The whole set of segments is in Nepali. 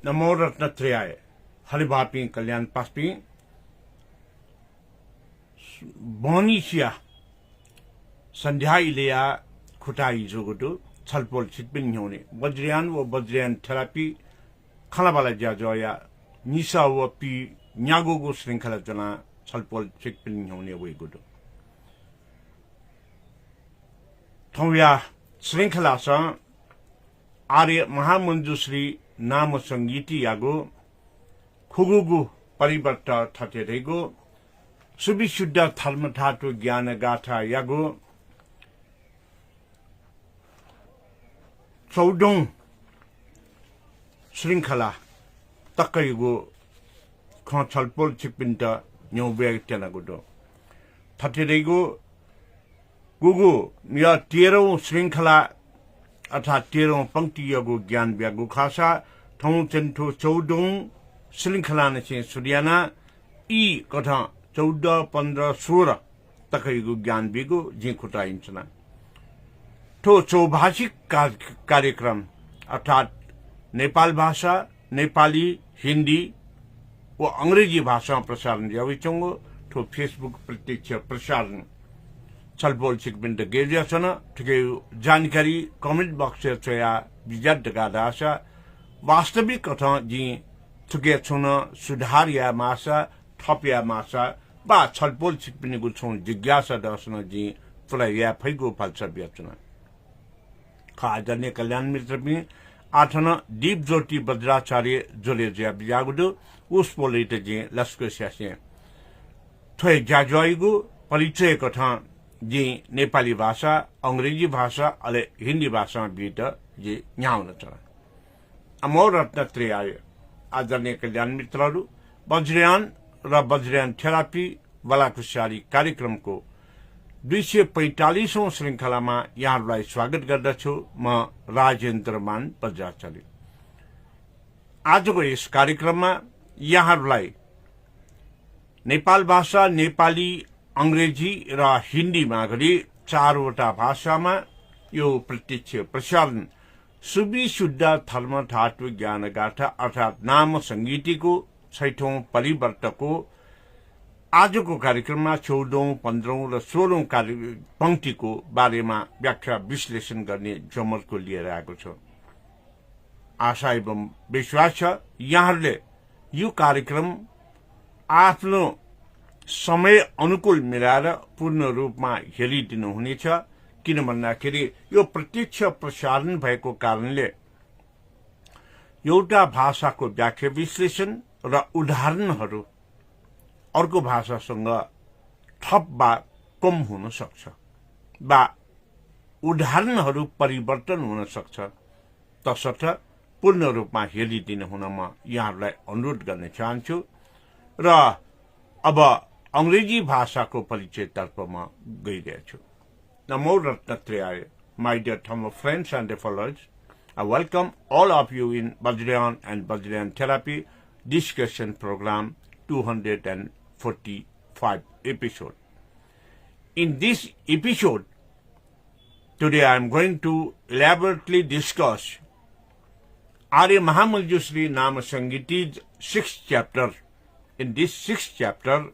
नमो रत्नत्रयाय हरिभापी कल्याण पास्पी बोनिसिया संध्या इलेया खुटाई जोगुटु छलपोल छिटपिन होने वज्रयान व वज्रयान थेरापी खलाबाला जाजोया निसा व पी न्यागोगो श्रृंखला जना छलपोल छिटपिन होने वे गुटु थौया श्रृंखला सा आर्य महामंजुश्री नाम संगीति यागो खुगुगु परिवर्तन थतेरेगो सुविशुद्ध धर्मधातु ज्ञान गाथा यागो 14 श्रृंखला तकैगो ख छलपोल छिपिन्ट न्यौबे तेनागुडो थतेरेगो गुगु या 13औं श्रृंखला अर्थात 13औं पंक्ति यागो ज्ञान व्यागु खासा थौ चेन्थो 14औं श्रृंखला ने सुरियाना ई कथा 14, 15, 16 तकैगु ज्ञान बिगु जी खुटाइन्छना तो चौभाषिक कार्यक्रम अर्थात नेपाल भाषा नेपाली हिंदी व अंग्रेजी भाषा प्रसारण जाविचंगो तो फेसबुक प्रत्यक्ष प्रसारण छलपोल छिकबिन्द गेजिया छन ठिकै जानकारी कमेन्ट बक्स छया बिजात गादासा वास्तविक कथा जी ठुके छुन सुधार या मासा थपिया मासा बा छलपोल छिकबिने गुछौं जिज्ञासा दर्शन जी तुलाई या फैगो फलसफिया छन खाजने कल्याण मित्र भी आठना दीप ज्योति वज्राचार्य जोले ज्या बिजागुदु उस पोलेट जे लस्को स्यासे थोय जाजोइगु परिचय कथा जी नेपाली भाषा अंग्रेजी भाषा अले हिंदी भाषा बीट जे न्याउन छ अमोर रत्नत्रयाय आदरणीय कल्याण मित्रहरू वज्रयान र वज्रयान थेरापी वलाकुशाली कार्यक्रमको 245औं श्रृंखलामा यहाँहरूलाई स्वागत गर्दछु म राजेन्द्रमान बज्राचार्य आजको यस कार्यक्रममा यहाँहरूलाई नेपाल भाषा नेपाली अंग्रेजी र हिन्दीमा गरी 4वटा भाषामा यो प्रत्यक्ष प्रसारण सुविशुद्ध धर्म धातु ज्ञान गाथा अर्थात नाम संगीतिको 6औं परिवर्तको आजको कार्यक्रममा 14औं 15औं र 16औं पंक्तिको बारेमा व्याख्या विश्लेषण गर्ने जमर्को लिएर आएको छ आशा एवं विश्वास छ यहाँहरूले यो कार्यक्रम आफ्नो समय अनुकूल मिलाएर पूर्ण रूपमा हेरिदिनुहुनेछ किन भन्दाखेरि यो प्रत्यक्ष प्रसारण भएको कारणले एउटा भाषाको व्याख्या विश्लेषण र उदाहरणहरू अर्को भाषासँग थप वा कम हुन सक्छ वा उदाहरणहरू परिवर्तन हुन सक्छ तसर्थ पूर्ण रूपमा हेरिदिन हुन म यहाँहरूलाई अनुरोध गर्न चाहन्छु र अब अंग्रेजी भाषाको परिचयतर्फ म गइरहेको छु नमो रत्नत्रयाय my dear Tamil friends and followers, I welcome all of you in Vajrayan and Vajrayan Therapy discussion program 245 episode. In this episode, today I am going to elaborately discuss Arya Mahamanjusri Nama Sangiti's 6th chapter. In this 6th chapter,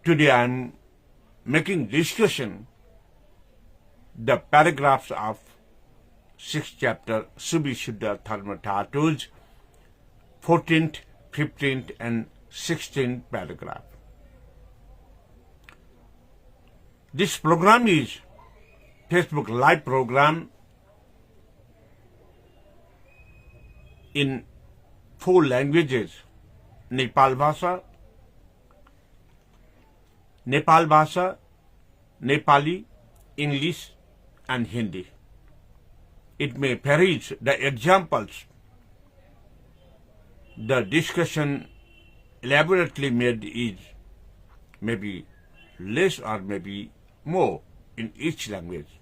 today I am making discussion the paragraphs of 6th chapter Subhishuddha Dharma Dhatu's 14th, 15th and 16th paragraph. This program is Facebook live program in 4 languages: Nepal Bhasha, Nepali, English and Hindi. It may vary the examples. The discussion elaborately made is maybe less or maybe more in each language.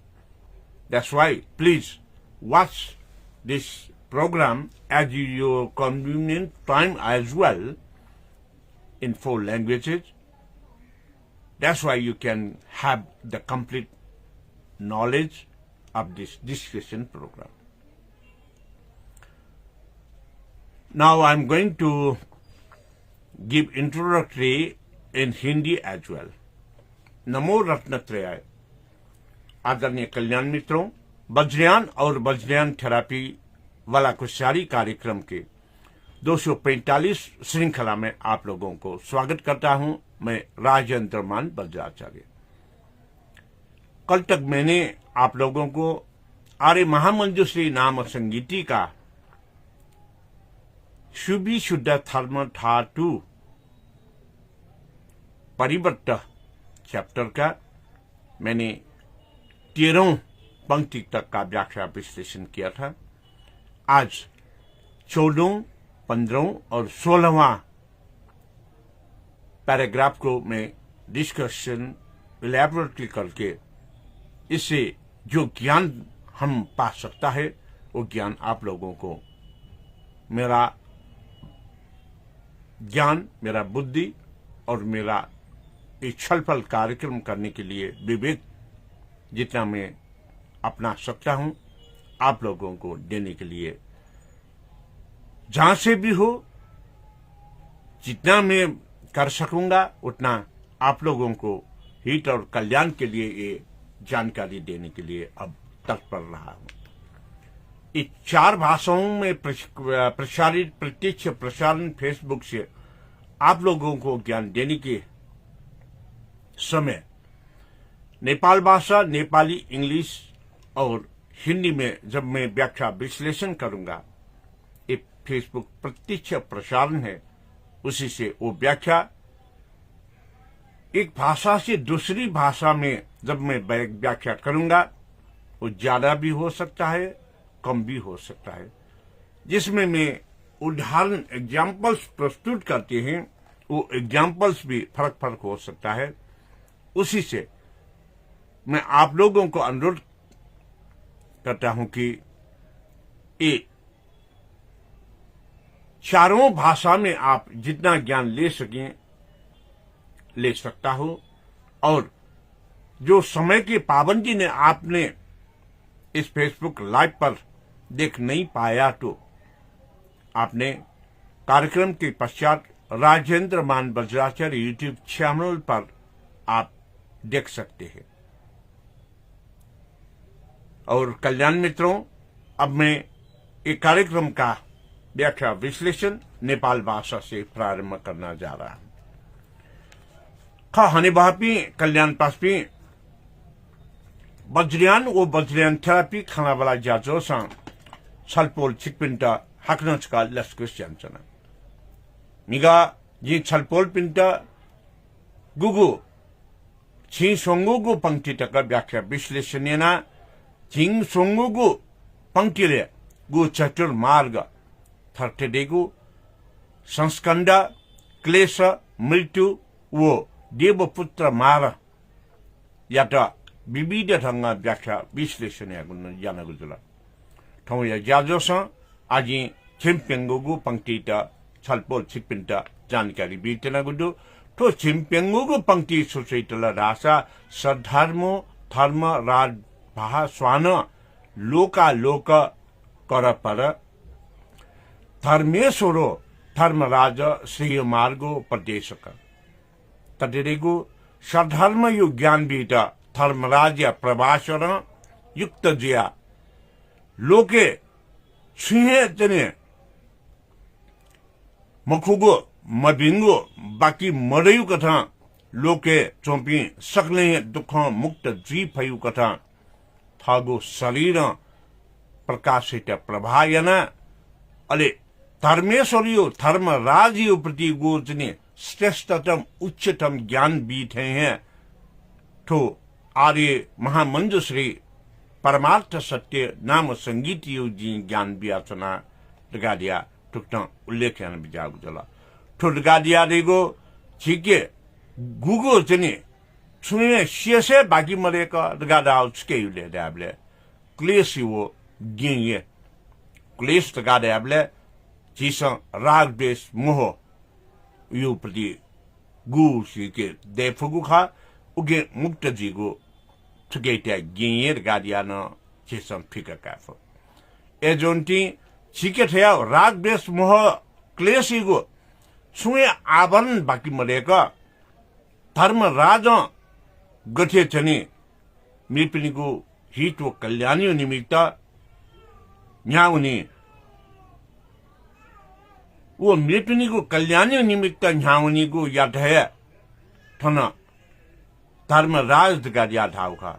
That's why please watch this program at your convenient time as well in 4 languages. That's why you can have the complete knowledge of this discussion program. Now I'm going to give introductory in Hindi as well. नमो रत्नत्रयाय। आदरणीय कल्याण मित्रों, वज्रयान और वज्रयान थेरापी वाला कुशारी कार्यक्रम के 245 श्रृंखला में आप लोगों को स्वागत करता हूं। मैं राजेंद्र मान वज्राचार्य। कल तक मैंने आप लोगों को आर्य महामंजुश्री नाम संगीति का शुभि शुद्ध धर्म धातु परिवर्त चैप्टर का मैंने 13 पंक्ति तक का व्याख्या विश्लेषण किया था। आज 14, 15 और 16वां पैराग्राफ को मैं डिस्कशन इलैबोरेटली करके इससे जो ज्ञान हम पा सकता है वो ज्ञान आप लोगों को मेरा ज्ञान, मेरा बुद्धि और मेरा एक छलफल कार्यक्रम करने के लिए विवेक जितना मैं अपना सकता हूं आप लोगों को देने के लिए जहां से भी हो जितना मैं कर सकूंगा उतना आप लोगों को हित और कल्याण के लिए ये जानकारी देने के लिए अब तत्पर रहा हूं। इस 4 भाषाओं में प्रसारित प्रत्यक्ष प्रसारण फेसबुक से आप लोगों को ज्ञान देने के समय नेपाल भाषा, नेपाली, इंग्लिश और हिंदी में जब मैं व्याख्या विश्लेषण करूंगा, ये फेसबुक प्रत्यक्ष प्रसारण है, उसी से वो व्याख्या एक भाषा से दूसरी भाषा में जब मैं व्याख्या करूंगा वो ज्यादा भी हो सकता है, कम भी हो सकता है। जिसमें मैं उदाहरण एग्जाम्पल्स प्रस्तुत करते हैं वो एग्जाम्पल्स भी फर्क हो सकता है। उसी से मैं आप लोगों को अनुरोध करता हूं कि ये चारों भाषा में आप जितना ज्ञान ले सकें ले सकता हो। और जो समय की पाबंदी ने आपने इस फेसबुक लाइव पर देख नहीं पाया तो आपने कार्यक्रम के पश्चात राजेंद्र मान वज्राचार्य यूट्यूब चैनल पर आप देख सकते हैं। और कल्याण मित्रों, अब मैं एक कार्यक्रम का व्याख्या विश्लेषण नेपाल भाषा से प्रारंभ करना जा रहा हूं। खा हने बापी कल्याण पासपी वज्रयान ओ वज्रयान थेरापी खाना वाला जाजो सा छलपोल छिकपिंटा हाकनचका लस्कुस जान्छना मिगा जी छलपोल पिंटा गुगु छि सोंगुगु पंक्ति तक व्याख्या विश्लेषणेना छिंग सोंगुगु पंक्तिले गु चतुर्मार्ग थर्टेडेगु संस्कंद क्लेश मृत्यु वो देवपुत्र मार याता विविध ढंग व्याख्या विश्लेषण यानगुजुला ठौ या जाजोस आजि छिमपेंगुगु पंक्ति त छलपोल छिपिंटा जानकारी बीतनागुदु तो छिमपेंगुगु पंक्ति सुसैतला रासा सधर्मो धर्म राज भा स्वान लोका लोक कर पर धर्मेश्वरो धर्मराज श्री मार्गो प्रदेशक तदेगु सधर्म यु ज्ञान बीत धर्मराज प्रभाषण युक्त जिया लोके छुहे जने मखुगो मबिंगो बाकी मरयु कथा लोके चोपी सकले दुख मुक्त जी फयु कथा थागो शरीर प्रकाशित प्रभायन अले धर्मेश्वरियो धर्मराजियो प्रति गोचने श्रेष्ठतम उच्चतम ज्ञान बीत हैं तो आर्य महामंजुश्री परमार्थ सत्य नाम संगीत जी ज्ञान व्यासना लगा दिया टुकटा उल्लेख बिजाग जला ठुटगा दिया देगो ठीक है गुगो चने छुए शेषे बाकी मरे का लगा दाउ स्केले दाबले क्लेश वो गिंगे क्लेश लगा दाबले जीसा राग देश मोह यू प्रति गु सी के देफगु खा उगे मुक्त जीगो ठुगेटा गिंगे लगा दिया न जीसा फिका काफो एजोंटी छिके थया राग द्वेष मोह क्लेशीको सुए आवरण बाँकी मरेका धर्म राजा गठे छने मिपिनीको हित व कल्याणी निमित्त यहाँ उनी वो मिपिनीको कल्याणी निमित्त यहाँ उनीको याद है थन धर्म राज का याद हाउका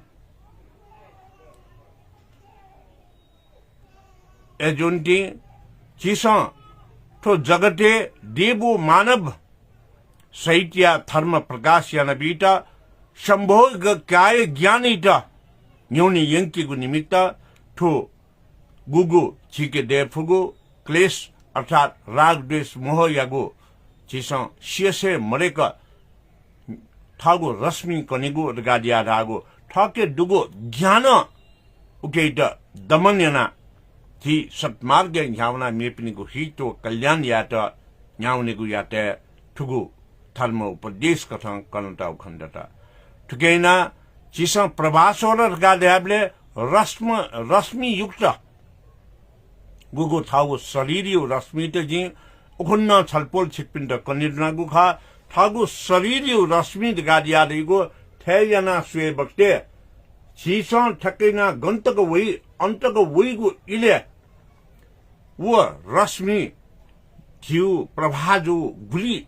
एजुन्टी चिसा तो जगते देवो मानव साहित्य धर्म प्रकाश याना बीटा संभोग काय ज्ञानीटा न्योनी यंकीको निमित्त ठो गुगु छिके देफुगु क्लेश अर्थात राग द्वेष मोह यागु चिसा शेषे मरेका थागो रश्मि कनिगु गादिया रागो ठके दुगो ज्ञान उकेट दमन याना थी सत्मार्ग न्याउना मेपिनीको हितो कल्याण यात न्याउनेको यात ठुगु धर्म उपदेश कथं कनता उखण्डता ठुकेना चिसा प्रभासोर गाद्याबले रश्मि युक्त गुगु थागु शरीरियो रश्मि त जी उखन्न छलपोल छिकपिन्द कनिरनागु खा थागु शरीरियो रश्मि गादिया दिगो थेयना सुए बक्ते चिसा ठकेना गन्तक वइ अन्तक वइगु इले वो रश्मि थियो प्रभाजु गुली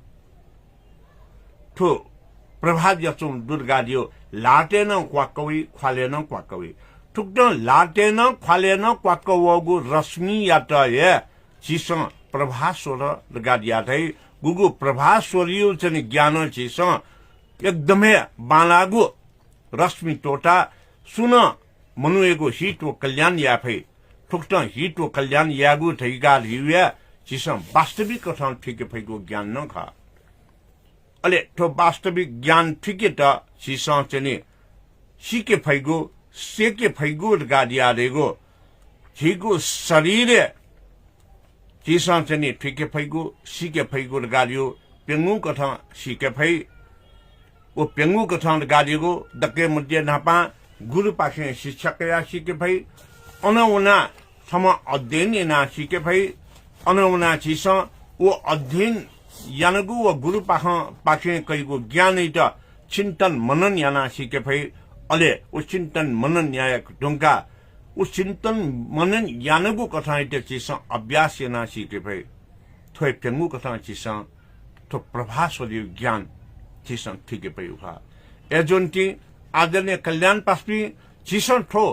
ठो प्रभाज यचुम दुर्गादियो लाटेन क्वाकवी ख्वालेन क्वाकवी ठुक्न लाटेन ख्वालेन क्वाकवगु रश्मि यात ये चिस प्रभास्वर गादिया थै गुगु प्रभास्वरियो चनि ज्ञान चिस एकदमै बालागु रश्मि टोटा सुन मनुएको हित व कल्याण याफै ठुक्न हित व कल्याण यागु थैगा रिया चिस वास्तविक कथन ठिके फैको ज्ञान न खा अले ठो वास्तविक ज्ञान ठिके त चिस चनि सिके फैगो सेके फैगो गादिया रेगो छिगु शरीर चिस चनि ठिके फैगो सिके फैगो गादियो पेंगु कथा सिके फै ओ पेंगु कथा गादियो दके मध्य नापा गुरु पाखे शिक्षक या सिके फै अनौना सम अध्ययन ना सिके भई अनौना चिस वो अध्ययन यानगु व गुरु पाखे कईगु ज्ञान त चिंतन मनन याना सिके भई अले उ चिंतन मनन न्यायक ढुंगा उ चिंतन मनन यानगु कथा त चिस अभ्यास याना सिके भई थोय पेंगु कथा चिस तो प्रभासवली ज्ञान चिस ठिके भई उहा एजोन्टी आदरणीय कल्याण पास्पी चिस थो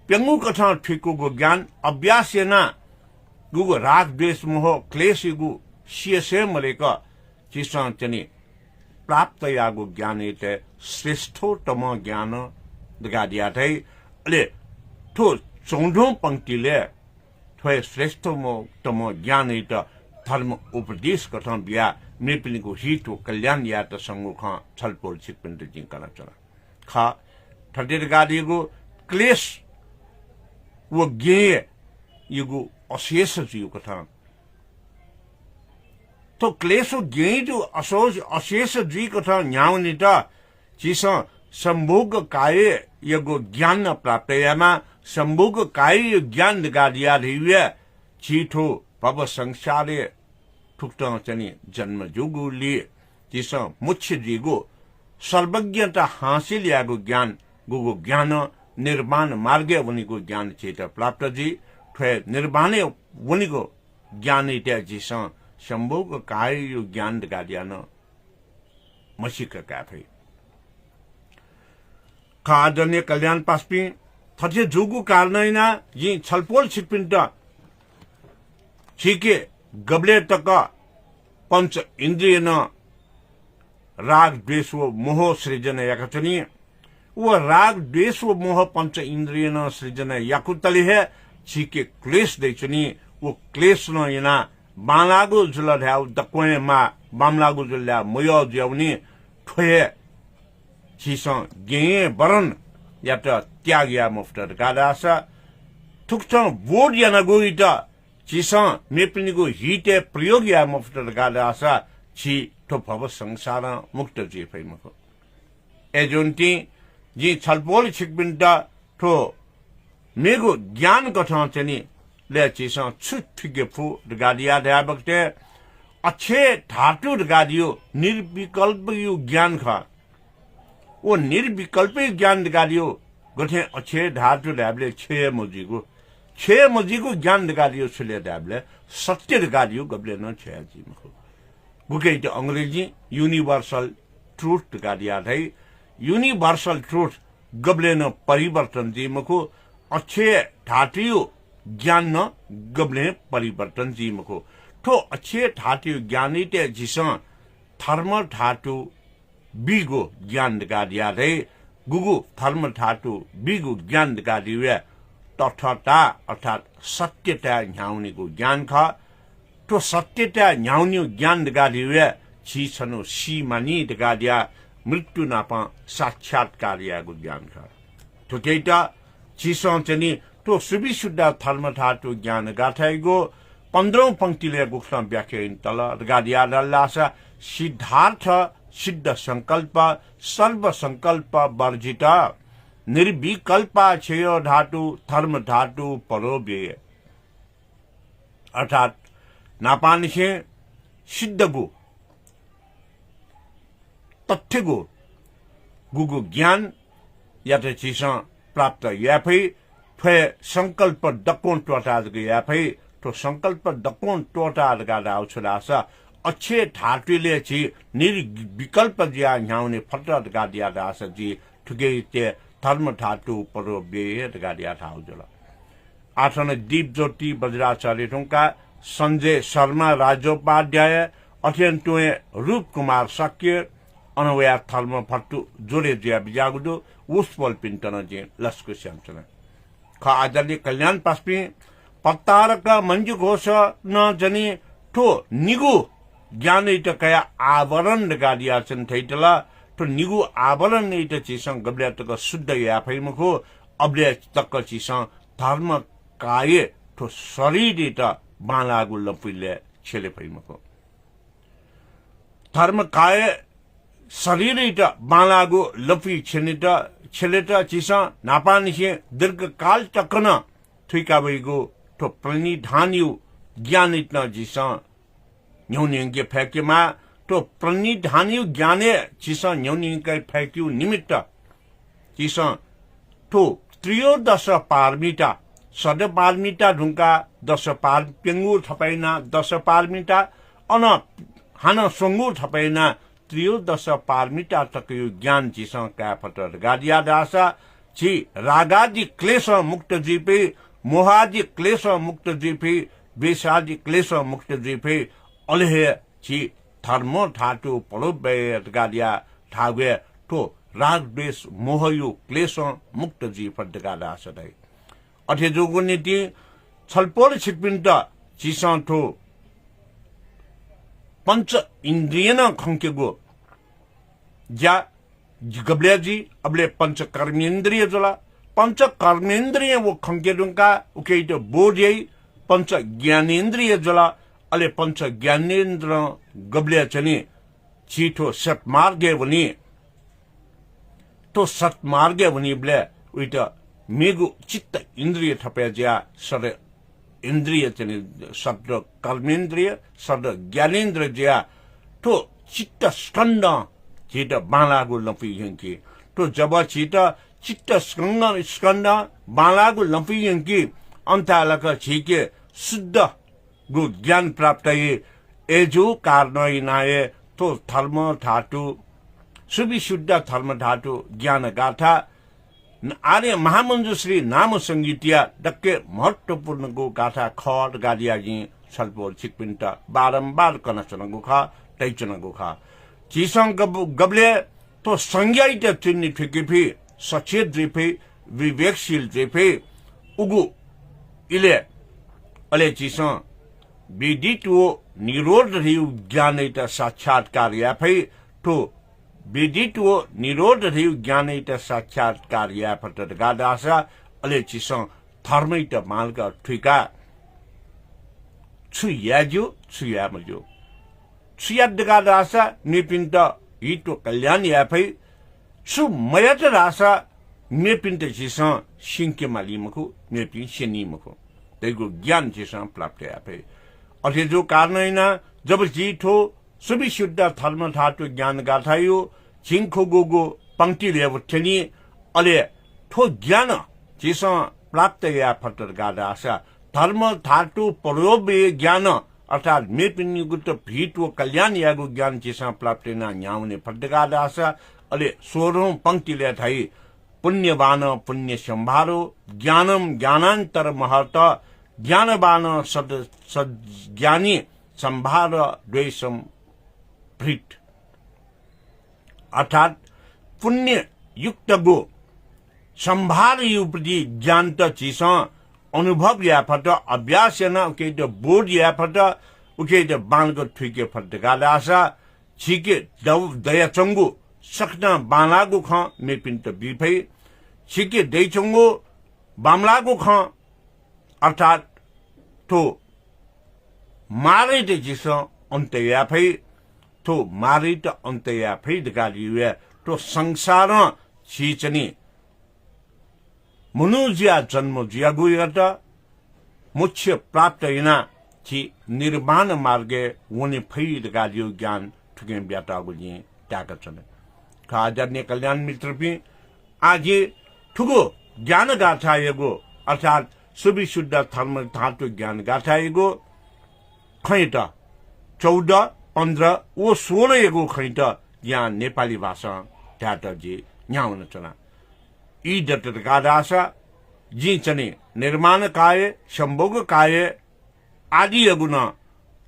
पेंगु कथा ठिको ज्ञान अभ्यास ना गुगु राग द्वेष मोह क्लेश गु सियसे मरेक चिसा चनि प्राप्त यागु ज्ञान ते श्रेष्ठतम ज्ञान दगादिया थै अले थो चौधौं पंक्तिले थोय श्रेष्ठतम ज्ञान त धर्म उपदेश कथा बिया मेपिनीको हित व कल्याण या त संगुख छलपोल छिकपिन जिंकना चला खा ठटेर गादिगु क्लेश वो गेय युगु अशेष जीव कथा तो क्लेशो गेय जो अशेष जी कथा न्याउनि त चिस संभोग काय यगो ज्ञान प्राप्त यामा संभोग काय ज्ञान गादिया रिवे छिठो भव संसारे ठुक्ट चनि जन्म जोगु लिए चिस मुच्छ जीगो सर्वज्ञता हासिल यागो ज्ञान गुगु ज्ञान निर्वाण मार्ग वनिको ज्ञान चेत प्राप्त जी ठे निर्वाण वनिको ज्ञान इत्या जिस संभोग काय यो ज्ञान गादियान मसिक काफे खादने कल्याण पास्पी थथे जोगु कारणैना जी छलपोल छिकपिन त छिके गबले तक पंच इंद्रिय न राग द्वेष व मोह सृजन याकचनी वो राग द्वेष व मोह पंच इंद्रिय न सृजन याकुतली है छिके क्लेश दैचनी वो क्लेश न यना बालागु जुल ध्याउ दक्वे मा बामलागु जुल्या मयो ज्याउनी ठोये छिस गे बरन या त त्याग या मुफ्तर गादासा थुक्छ बोड याना गोइट छिस मेपिनीगु हिते प्रयोग या मुफ्तर गादासा छि तो भव संसार मुक्त जी फैमको एजोन्टी जी छलपोल छिकबिन्टा ठो मेगो ज्ञान कथा चनि ले चिसं छुट्टिगे फु गादिया दया बक्ते अच्छे धातु गादियो निर्विकल्प यु ज्ञान खा वो निर्विकल्प ज्ञान गादियो गथे अच्छे धातु ल्याबले छे मुजीको ज्ञान गादियो छले ल्याबले सत्य गादियो गबले न छे जी मखो गुके त अंग्रेजी यूनिवर्सल ट्रुथ गादिया है यूनिवर्सल ट्रुथ गबले न परिवर्तन जी मखो अच्छे धातु ज्ञान न गबले परिवर्तन जी मखो तो अच्छे धातु ज्ञानी ते जिसा थर्म धातु बिगो ज्ञान गादिया है गुगु धर्म धातु बिगु ज्ञान गादिया तथता अर्थात सत्यता न्याउनेको ज्ञान ख तो सत्यता न्याउने ज्ञान गादिया छिसनो सीमानी गादिया मृत्यु नापा साक्षात्कारियाको ज्ञान ख तो केटा छिसं चनि तो सुविशुद्ध धर्म धातु ज्ञान गाथाइगो 15औं पंक्तिले गुक्ता व्याख्या तल गादिया लासा सिद्धार्थ सिद्ध संकल्प सर्व संकल्प वर्जित निर्विकल्प छेय धातु धर्म धातु परोव्यय अर्थात नापानिसे सिद्धगु तथ्यगु गुगु ज्ञान याते चिसा प्राप्त याफै फे संकल्प दकोन टोटा याफै तो संकल्प दकोन टोटा गादा आउँछलासा अच्छे धातुले छि निर्विकल्प ज्या न्याउने फटत गादिया दास जी ठुके ते धर्म धातु परोव्यय गादिया थाउजल आसन दीप ज्योति बज्राचार्य ठुंका संजय शर्मा राजोपाध्याय अध्ययन टुए रूप कुमार सक्य अनवया थर्म फट्टु जोरे ज्या बिजागुदो उस्पल पिन्टन जे लस्कु श्यामचन ख आदरणीय कल्याण पास्पी पत्तारक मंजु घोष न जनी ठो निगु ज्ञान इत कया आवरण गादिया छन् थैटला तो निगु आवरण इत चिसं गब्ल्या तक शुद्ध या फैमखो अब्ले तक चिसं धर्म काय तो शरीर इत बालागु लपिले छेले फैमखो धर्म काय शरीर इत बालागु लपि छेनित छेलेट चिसं नापानिसे दीर्घकाल तकन थुइका भइगो तो प्रणिधान्यु ज्ञान इत जिसं न्यूनिंगे फैक्यमा तो प्रणिधान्यु ज्ञाने चिसा न्यूनिंगे फैक्यु निमित्त चिसा तो त्रयोदश पारमिता सद पारमिता ढुंका 10 पार पेंगु थपैना 10 पारमिता अन हान संगु थपैना त्रयोदश पारमिता तक यो ज्ञान चिसा का फटर गादिया दासा छि रागादि क्लेश मुक्त जीपे मोहादि क्लेश मुक्त जीपे वेशादि क्लेश मुक्त जीपे अलहे छि धर्म धातु परोव्यय गादिया थागे तो राग द्वेष मोहयु क्लेश मुक्त जीव गादा सदै अथे जोगु नीति छलपोल छिपिन्त चिसा थो पंच इंद्रियन खंकेगो ज्या गब्ल्याजी अबले पंच कर्मेन्द्रिय जोला पंच कर्मेन्द्रिय वो खंकेदुंका उके तो बोधै पंच ज्ञानेन्द्रिय जोला अले पंच ज्ञानेन्द्र गब्ल्या चनी छिठो सत्मार्गे वनी तो सत्मार्गे वनी ब्ले उइट मेगु चित्त इंद्रिय थपे ज्या सर इंद्रिय चनी शब्द कर्मेन्द्रिय शब्द ज्ञानेन्द्र ज्या तो चित्त स्कंद चित्त बालागु लपि यंकी तो जब चित्त स्कंद बालागु लपि यंकी अंतालक छिके शुद्ध गु ज्ञान प्राप्त एजो कारणनाए तो धर्म धातु सुविशुद्ध धर्म धातु ज्ञान गाथा आर्य महामंजुश्री नाम संगीतिया दक्के महत्वपूर्ण गो गाथा खड गादिया जी छलपोल छिकपिन्ट बारम्बार कनचन गुखा तैचन गुखा चिसं गबले तो संज्ञाइत चुन्नी ठिकिफी सचेत द्रिफे विवेकशील द्रिफे उगु इले अले चिसं विदित्व निरोध रहिउ ज्ञानैत साक्षात्कार याफै तो विदित्व निरोध रहिउ ज्ञानैत साक्षात्कार याफट गादासा अले चिसं धर्मैत मालक ठुका छु याजो छु यामजो छु यादगादासा निपिन्त हितो कल्याण याफै छु मयत रासा मेपिन्त चिसं सिंके मालिमखु मेपिन सेनिमखु तेको ज्ञान चिसँग प्राप्त याफे अथे जो कारण होइन जब जीठो सुविशुद्ध धर्म धातु ज्ञान गाथायो छिङखो गोगो पंक्ति लेव ठेनी अले ठो ज्ञान चिसँग प्राप्त या फटर गादा आशा धर्म धातु परोबे ज्ञान अर्थात मेपिनिगुत भीट व कल्याण यागु ज्ञान चिसँग प्राप्त ना न्याउने फटर गादा आशा अले 16औं पंक्ति ले थाई पुण्यवान पुण्य संभारो ज्ञानम ज्ञानांतर महत ज्ञानवान सज्ञानी संभार द्वेषम भृत अर्थात पुण्य युक्त गो संभार युपति ज्ञान त चिस अनुभव या फट अभ्यास न उके द बोध या फट उके द बाणको ठुके फट गादासा छिके दया चंगु सक्ना बालागु ख मेपिन्त बिफै छिके दैचंगु बामलागु ख अर्थात तो मारे de जिस अंतया फै तो मारे त अंतया फै दगालिए तो संसार छिचनी मनुज्या जन्म जियागुयत मुख्य प्राप्त इना छि निर्माण मार्गे वने फै दगालियो ज्ञान ठुके ब्याटा गुली टाकछन खाजन्य कल्याण मित्र पि आज ठुगो ज्ञान गाथा यगो अर्थात सुविशुद्ध धर्म धातु ज्ञान गाथा यगो खैट 14 15 ओ 16 यगो खैट यहाँ नेपाली भाषा ढाट जी न्याउन चना ई दत्त गादासा जी चने निर्माण काय संभोग काय आदि यगुन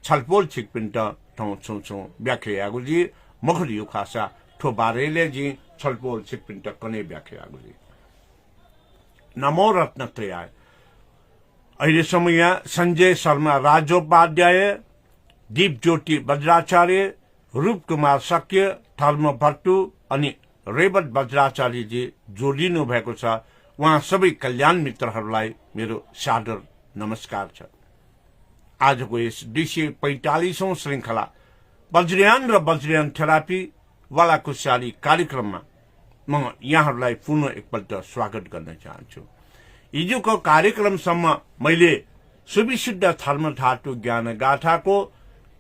छलपोल छिकपिन्ट ठौ छौ व्याख्या यागुजी मखरियो खासा ठो बारेले जी छलपोल छिकपिन्ट कने व्याख्या यागुजी नमो रत्न त्रयाय अहिले समय संजय शर्मा राजोपाध्याय दीप ज्योति वज्राचार्य रूप कुमार शक्य धर्म भट्टु अनि रेवत वज्राचार्यजी जोडिनु भएको छ उहाँ सबै कल्याण मित्रहरूलाई मेरो सादर नमस्कार छ आजको यस 245औं श्रृंखला वज्रयान र वज्रयान थेरापी वाला कुशाली कार्यक्रममा म यहाँहरूलाई पुनः एकपल्ट स्वागत गर्न चाहन्छु हिजोको कार्यक्रमसम्म मैले सुविशुद्ध धर्म धातु ज्ञान गाथाको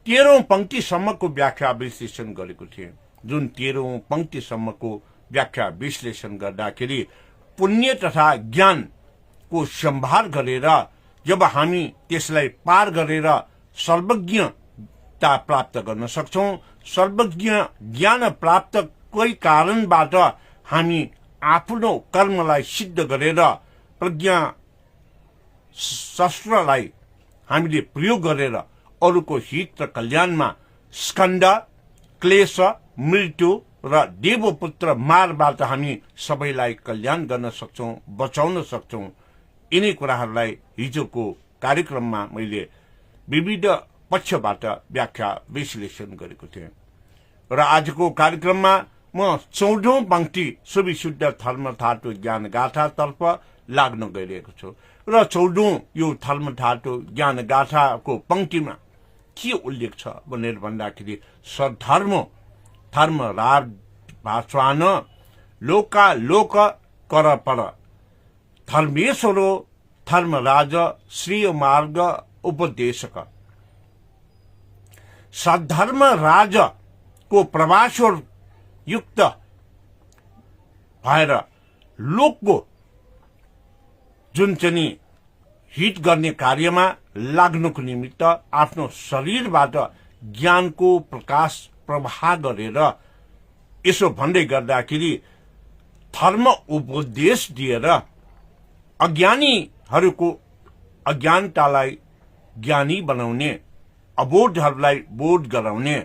13औं पंक्तिसम्मको व्याख्या विश्लेषण गरेको थिएँ जुन 13औं पंक्तिसम्मको व्याख्या विश्लेषण गर्दाखेरि पुण्य तथा ज्ञानको सम्भार गरेर जब हामी त्यसलाई पार गरेर सर्वज्ञता प्राप्त गर्न सक्छौं सर्वज्ञ ज्ञान प्राप्त कोही कारणबाट हामी आफ्नो कर्मलाई सिद्ध गरेर प्रज्ञा शस्त्रलाई हामीले प्रयोग गरेर अरूको हित र कल्याणमा स्कन्द क्लेश मृत्यु र देवपुत्र मारबाट हामी सबैलाई कल्याण गर्न सक्छौं बचाउन सक्छौं यिनै कुराहरूलाई हिजोको कार्यक्रममा मैले विविध पक्षबाट व्याख्या विश्लेषण गरेको थिएँ र आजको कार्यक्रममा म 14औं पंक्ति सुविशुद्ध धर्म धातु ज्ञान गाथातर्फ लाग्न गइरहेको छु र 14औं यो धर्म धातु ज्ञान गाथाको पंक्तिमा के उल्लेख छ भनेर भन्दाखेरि सधर्म धर्म राज भाषान लोका लोक कर पर धर्मेश्वरो धर्मराज श्रेय मार्ग उपदेशक सद्धर्म राज को प्रभास्वर युक्त भएर लोकको जुन चाहिँ हित गर्ने कार्यमा लाग्नुको निमित्त आफ्नो शरीरबाट ज्ञानको प्रकाश प्रवाह गरेर यसो भन्दै गर्दाखेरि धर्म उपदेश दिएर अज्ञानीहरूको अज्ञानतालाई ज्ञानी बनाउने अबोधहरूलाई बोध गराउने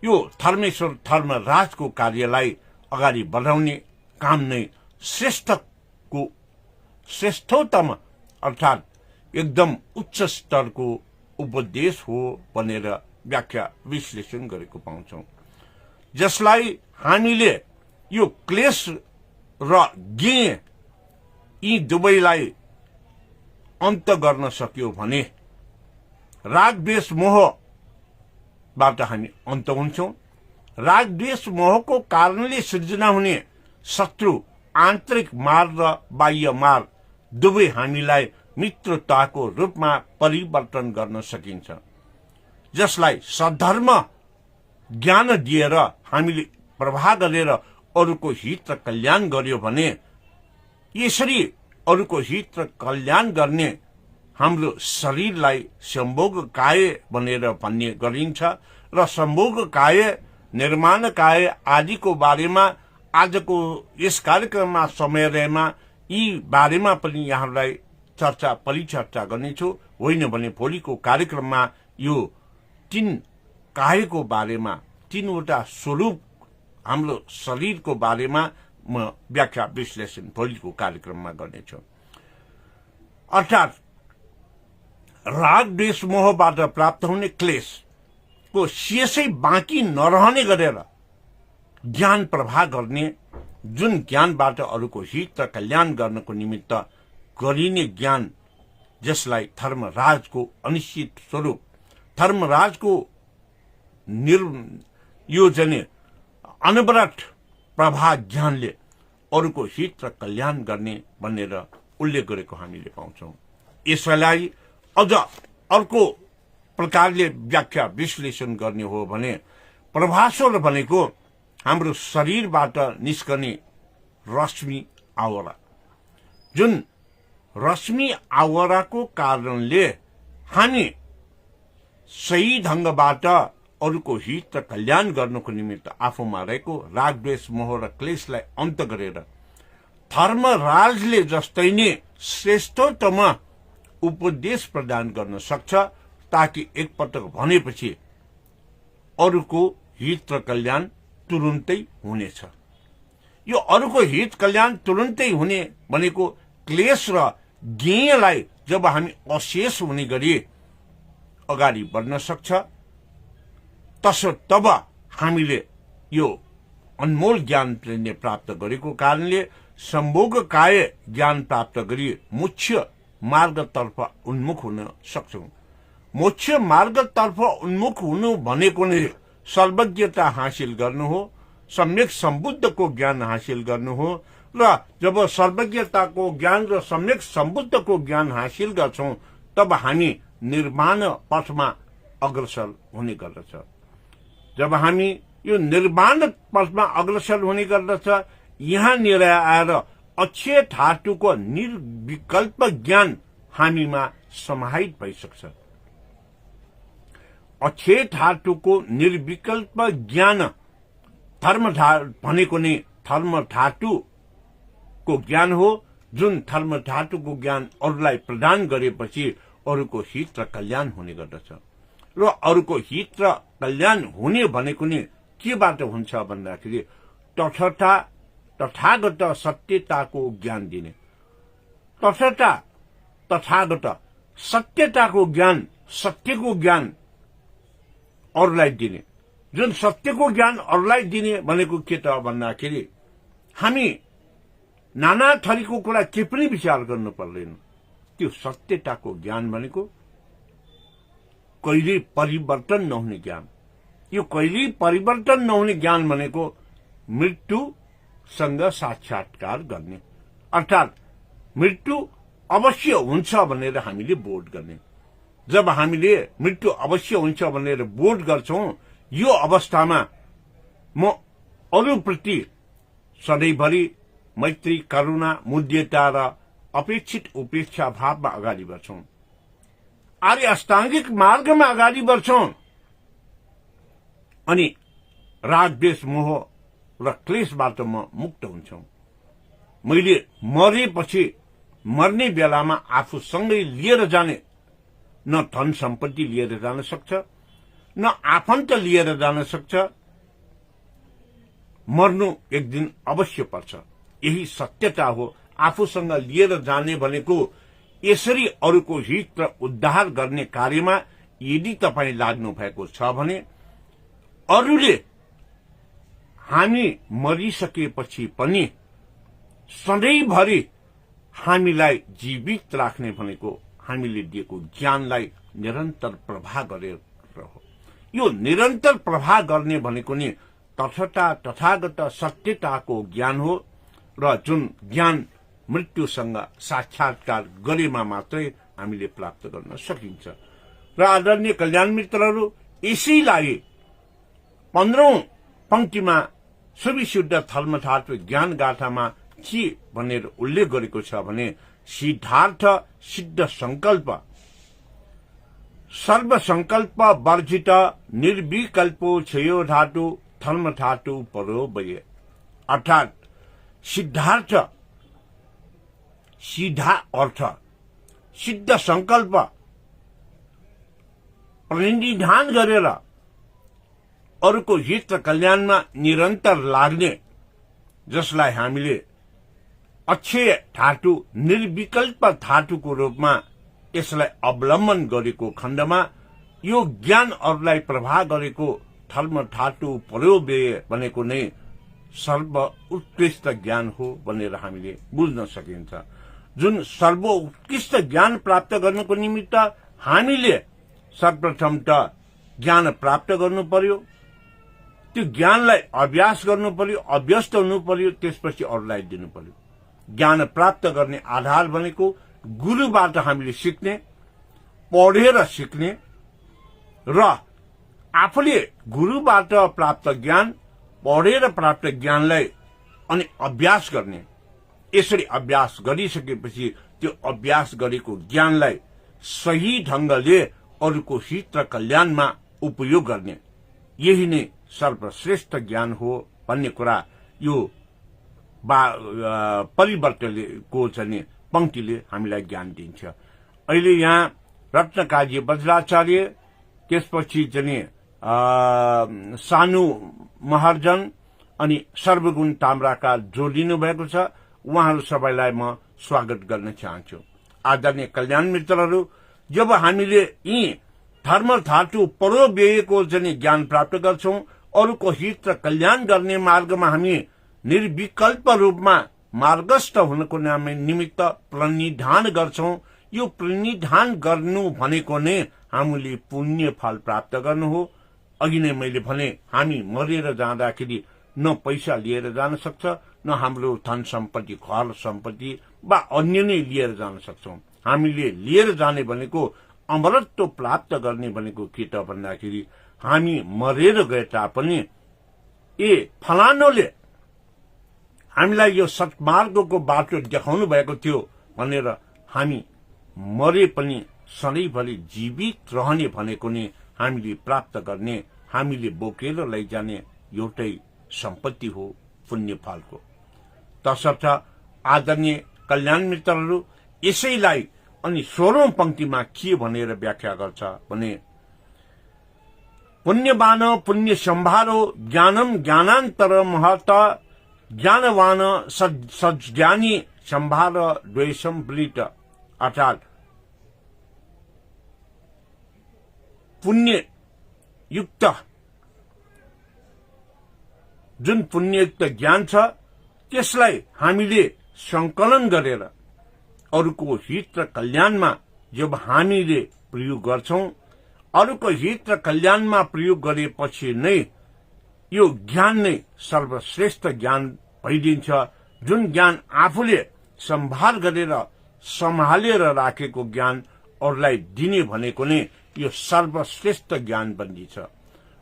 यो धर्मेश्वर धर्मराजको कार्यलाई अगाडि बढाउने काम नै श्रेष्ठतम अर्थात एकदम उच्च स्तरको उपदेश हो भनेर व्याख्या विश्लेषण गरेको पाउँछौं जसलाई हामीले यो क्लेश र ज्ञेय यी दुवैलाई अन्त गर्न सक्यो भने रागद्वेष मोहबाट हामी अन्त हुन्छौं रागद्वेष मोहको कारणले सृजना हुने शत्रु आन्तरिक मार र बाह्य मार दुवै हामीलाई मित्रताको रूपमा परिवर्तन गर्न सकिन्छ, जसलाई सद्धर्म ज्ञान दिएर हामीले प्रवाह गरेर अरूको हित र कल्याण गर्यो भने यसरी अरूको हित र कल्याण गर्ने हाम्रो शरीरलाई सम्भोग काय भनेर भन्ने गरिन्छ र सम्भोग काय, निर्माण काय आदिको बारेमा आजको यस कार्यक्रममा समय रहेमा यी बारेमा पनि यहाँलाई परिचर्चा गर्नेछु। होइन भने भोलिको कार्यक्रममा यो 3 कायको बारेमा, 3वटा स्वरूप हाम्रो शरीरको बारेमा म व्याख्या विश्लेषण भोलिको कार्यक्रममा गर्नेछु। अर्थात् राग द्वेष मोहबाट प्राप्त हुने क्लेशको शेषै बाँकी नरहने गरेर ज्ञान प्रवाह गर्ने, जुन ज्ञानबाट अरूको हित र कल्याण गर्नको निमित्त गरिने ज्ञान, जसलाई धर्मराजको अनिश्चित स्वरूप, धर्मराजको यो जने अनवरत प्रवाह ज्ञानले अरूको हित र कल्याण गर्ने भनेर उल्लेख गरेको हामीले पाउँछौं। यसलाई अझ अर्को प्रकारले व्याख्या विश्लेषण गर्ने हो भने प्रभास्वर भनेको हाम्रो शरीरबाट निस्कने रश्मि आवरा, जुन रश्मि आवराको कारणले हामी सही ढंगबाट अरूको हित र कल्याण गर्नको निमित्त आफूमा रहेको राग द्वेष मोह र क्लेशलाई अन्त गरेर धर्मराजले जस्तै नै श्रेष्ठतम उपदेश प्रदान गर्न सक्छ, ताकि एकपटक भनेपछि अरूको हित र कल्याण तुरुन्तै हुनेछ। यो अरूको हित कल्याण तुरुन्तै हुने भनेको क्लेश र ज्ञेयलाई जब हामी अशेष हुने गरी अगाडि बढ्न सक्छ, तब हामीले यो अनमोल ज्ञान प्राप्त गरेको कारणले सम्भोग काय ज्ञान प्राप्त गरी मोक्ष मार्गतर्फ उन्मुख हुन सक्छौं। मोक्ष मार्गतर्फ उन्मुख हुनु भनेको नै सर्वज्ञता हासिल गर्नु हो, सम्यक सम्बुद्धको ज्ञान हासिल गर्नु हो र जब सर्वज्ञताको ज्ञान र सम्यक सम्बुद्धको ज्ञान हासिल गर्छौं तब हामी निर्माण पथमा अग्रसर हुने गर्दछ। जब हामी यो निर्माण पथमा अग्रसर हुने गर्दछ, यहाँनिर आएर अक्षय धातुको निर्विकल्प ज्ञान हामीमा समाहित भइसक्छ। अक्षय धातुको निर्विकल्प ज्ञान भनेको नै धर्म धातुको ज्ञान हो, जुन धर्म धातुको ज्ञान अरूलाई प्रदान गरेपछि अरूको हित र कल्याण हुने गर्दछ। र अरूको हित र कल्याण हुने भनेको नै केबाट हुन्छ भन्दाखेरि तथागत सत्यताको ज्ञान दिने, तथागत सत्यताको ज्ञान, सत्यको ज्ञान अरूलाई दिने। जुन सत्यको ज्ञान अरूलाई दिने भनेको के त भन्दाखेरि हामी नाना थरीको कुरा के पनि विचार गर्नु पर्दैन। त्यो सत्यताको ज्ञान भनेको कहिले परिवर्तन नहुने ज्ञान। यो कहिले परिवर्तन नहुने ज्ञान भनेको मृत्युसँग साक्षात्कार गर्ने, अर्थात् मृत्यु अवश्य हुन्छ भनेर हामीले बोध गर्ने। जब हामीले मृत्यु अवश्य हुन्छ भनेर बोध गर्छौं, यो अवस्थामा म अरूप्रति सधैँभरि मैत्री, करुणा, मुद्यता र अपेक्षित उपेक्षा भावमा अगाडि बढ्छौं। आर्य अष्टाङ्गिक मार्गमा अगाडि बढ्छौं अनि राग द्वेष मोह र क्लेशबाट म मुक्त हुन्छौं। मैले मरेपछि मर्ने बेलामा आफूसँगै लिएर जाने न धन सम्पत्ति लिएर जान सक्छ, न आफन्त लिएर जान सक्छ। मर्नु एक दिन अवश्य पर्छ, यही सत्यता हो। आफूसँग लिएर जाने भनेको यसरी अरूको हित र उद्धार गर्ने कार्यमा यदि तपाई लाग्नु भएको छ भने अरूले हामी मरिसकेपछि पनि सधैँभरि हामीलाई जीवित राख्ने भनेको हामीले दिएको ज्ञानलाई निरन्तर प्रवाह गरेर हो। यो निरन्तर प्रवाह गर्ने भनेको नि तथागत सत्यताको ज्ञान हो र जुन ज्ञान मृत्युसँग साक्षात्कार गरेमा मात्रै हामीले प्राप्त गर्न सकिन्छ। र आदरणीय कल्याण मित्रहरू, यसैलाई 15औं पंक्तिमा सुविशुद्ध धर्मथात्व ज्ञान गाथामा के भनेर उल्लेख गरेको छ भने सिद्धार्थ सिद्ध संकल्प सर्व संकल्प वर्जित निर्विकल्पो क्षयो धातु धर्म धातु परो वये। अर्थात सिद्धार्थ सीधा अर्थ सिद्ध संकल्प प्रतिनिधान गरेर अरूको हित र कल्याणमा निरन्तर लाग्ने, जसलाई हामीले अक्षय धातु निर्विकल्प धातुको रूपमा यसलाई अवलम्बन गरेको खण्डमा यो ज्ञान अरूलाई प्रभाव गरेको धर्म धातु प्रयोव्यय भनेको नै सर्व उत्कृष्ट ज्ञान हो भनेर हामीले बुझ्न सकिन्छ। जुन सर्व उत्कृष्ट ज्ञान प्राप्त गर्नको निमित्त हामीले सर्वप्रथम त ज्ञान प्राप्त गर्नु पर्यो, त्यो ज्ञानलाई अभ्यास गर्नु पर्यो, अभ्यस्त हुनु पर्यो, त्यसपछि अरूलाई दिनु पर्यो। ज्ञान प्राप्त गर्ने आधार भनेको गुरुबाट हामीले सिक्ने, पढेर सिक्ने र आफूले गुरुबाट प्राप्त ज्ञान, पढेर प्राप्त ज्ञानलाई अनि अभ्यास गर्ने। यसरी अभ्यास गरिसकेपछि त्यो अभ्यास गरेको ज्ञानलाई सही ढंगले अरूको हित र कल्याणमा उपयोग गर्ने, यही नै सर्वश्रेष्ठ ज्ञान हो भन्ने कुरा यो परिवर्तनको चाहिँ पंक्तिले हामीलाई ज्ञान दिन्छ। अहिले यहाँ रत्नकाजी वज्राचार्य, त्यसपछि चाहिँ सानु महर्जन अनि सर्वगुण ताम्राका जोडिनु भएको छ। उहाँहरू सबैलाई म स्वागत गर्न चाहन्छु। आदरणीय कल्याण मित्रहरू, जब हामीले यी धर्म धातु परोव्ययको चाहिँ ज्ञान प्राप्त गर्छौं, अरूको हित र कल्याण गर्ने मार्गमा हामी निर्विकल्प रूपमा मार्गस्थ हुनको निमित्त प्रणिधान गर्छौं। यो प्रणिधान गर्नु भनेको नै हामीले पुण्य फल प्राप्त गर्नु हो। अघि नै मैले भने हामी मरेर जाँदाखेरि न पैसा लिएर जान सक्छ, न हाम्रो धन सम्पत्ति, घर सम्पत्ति वा अन्य नै लिएर जान सक्छौं। हामीले लिएर जाने भनेको अमरत्व प्राप्त गर्ने भनेको के त भन्दाखेरि हामी मरेर गए तापनि फलानोले हामीलाई यो सत्मार्गको बाटो देखाउनु भएको थियो भनेर हामी मरे पनि सधैँभरि जीवित रहने भनेको नै हामीले प्राप्त गर्ने, हामीले बोकेर लैजाने एउटै सम्पत्ति हो, पुण्य फलको। तसर्थ आदरणीय कल्याण मित्रहरू, यसैलाई अनि 16औं पंक्तिमा के भनेर व्याख्या गर्छ भने पुण्यवान पुण्य सम्भारो ज्ञानम ज्ञानान्तर महत ज्ञानवान सज्ञानी सम्भार द्वेषम वृत। अर्थात पुण्य युक्त जुन पुण्ययुक्त ज्ञान छ त्यसलाई हामीले संकलन गरेर अरूको हित र कल्याणमा जब हामीले प्रयोग गर्छौं, अरूको हित र कल्याणमा प्रयोग गरेपछि नै यो ज्ञान नै सर्वश्रेष्ठ ज्ञान भइदिन्छ। जुन ज्ञान आफूले सम्भार गरेर सम्हालेर राखेको ज्ञान अरूलाई दिने भनेको नै यो सर्वश्रेष्ठ ज्ञान बन्दिछ।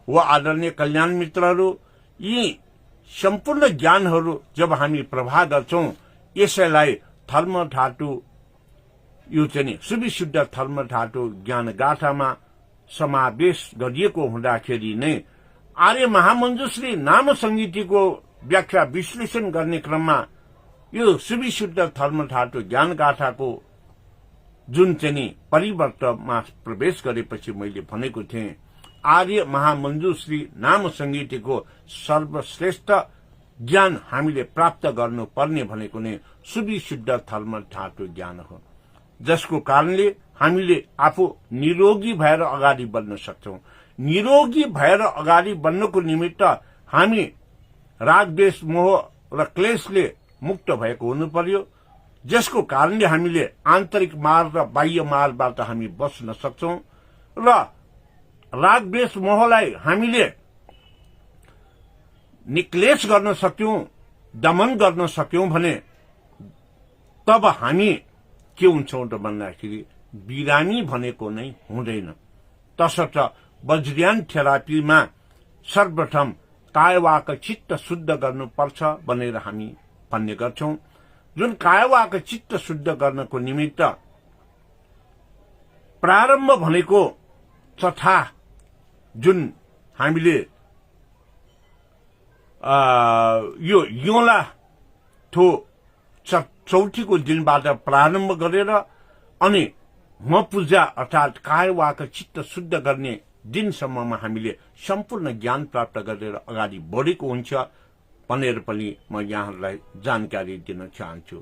हो आदरणीय कल्याण मित्रहरू, यी सम्पूर्ण ज्ञानहरू जब हामी प्रभाव गर्छौं, यसैलाई धर्म धातु यो चाहिँ सुविशुद्ध धर्म धातु ज्ञान गाथामा समावेश गरिएको हुँदाखेरि नै आर्य महामञ्जुश्री नाम संहिताको व्याख्या विश्लेषण गर्ने क्रममा यो सुविशुद्ध धर्म धातु ज्ञान गाथाको जुन चाहिँ परिवर्तनमा प्रवेश गरेपछि मैले भनेको थिएँ, आर्य महामञ्जुश्री नाम संहिताको सर्वश्रेष्ठ ज्ञान हामीले प्राप्त गर्नुपर्ने भनेको नै सुविशुद्ध धर्म धातु ज्ञान हो, जसको कारणले हामीले आफू निरोगी भएर अगाडि बढ्न सक्छौं। निरोगी भएर अगाडि बढ्नको निमित्त हामी राग द्वेष मोह र क्लेशले मुक्त भएको हुनु पर्यो, जसको कारणले हामीले आन्तरिक मार र बाह्य मारबाट हामी बच्न सक्छौं। र राग द्वेष मोहलाई हामीले निक्लेश गर्न सक्यौं, दमन गर्न सक्यौं भने तब हामी के हुन्छौं त भन्दाखेरि बिरामी भनेको नै हुँदैन। तसर्थ वज्रयान थेरापीमा सर्वप्रथम कायवाक चित्त शुद्ध गर्नुपर्छ भनेर हामी भन्ने गर्छौं। जुन कायवाक चित्त शुद्ध गर्नको निमित्त प्रारम्भ भनेको चथा जुन हामीले यो योला थो चौथीको दिनबाट प्रारम्भ गरेर अनि म पूजा अर्थात कायवाक चित्त शुद्ध गर्ने दिनसम्ममा हामीले सम्पूर्ण ज्ञान प्राप्त गरेर अगाडि बढेको हुन्छ भनेर पनि म यहाँहरूलाई जानकारी दिन चाहन्छु।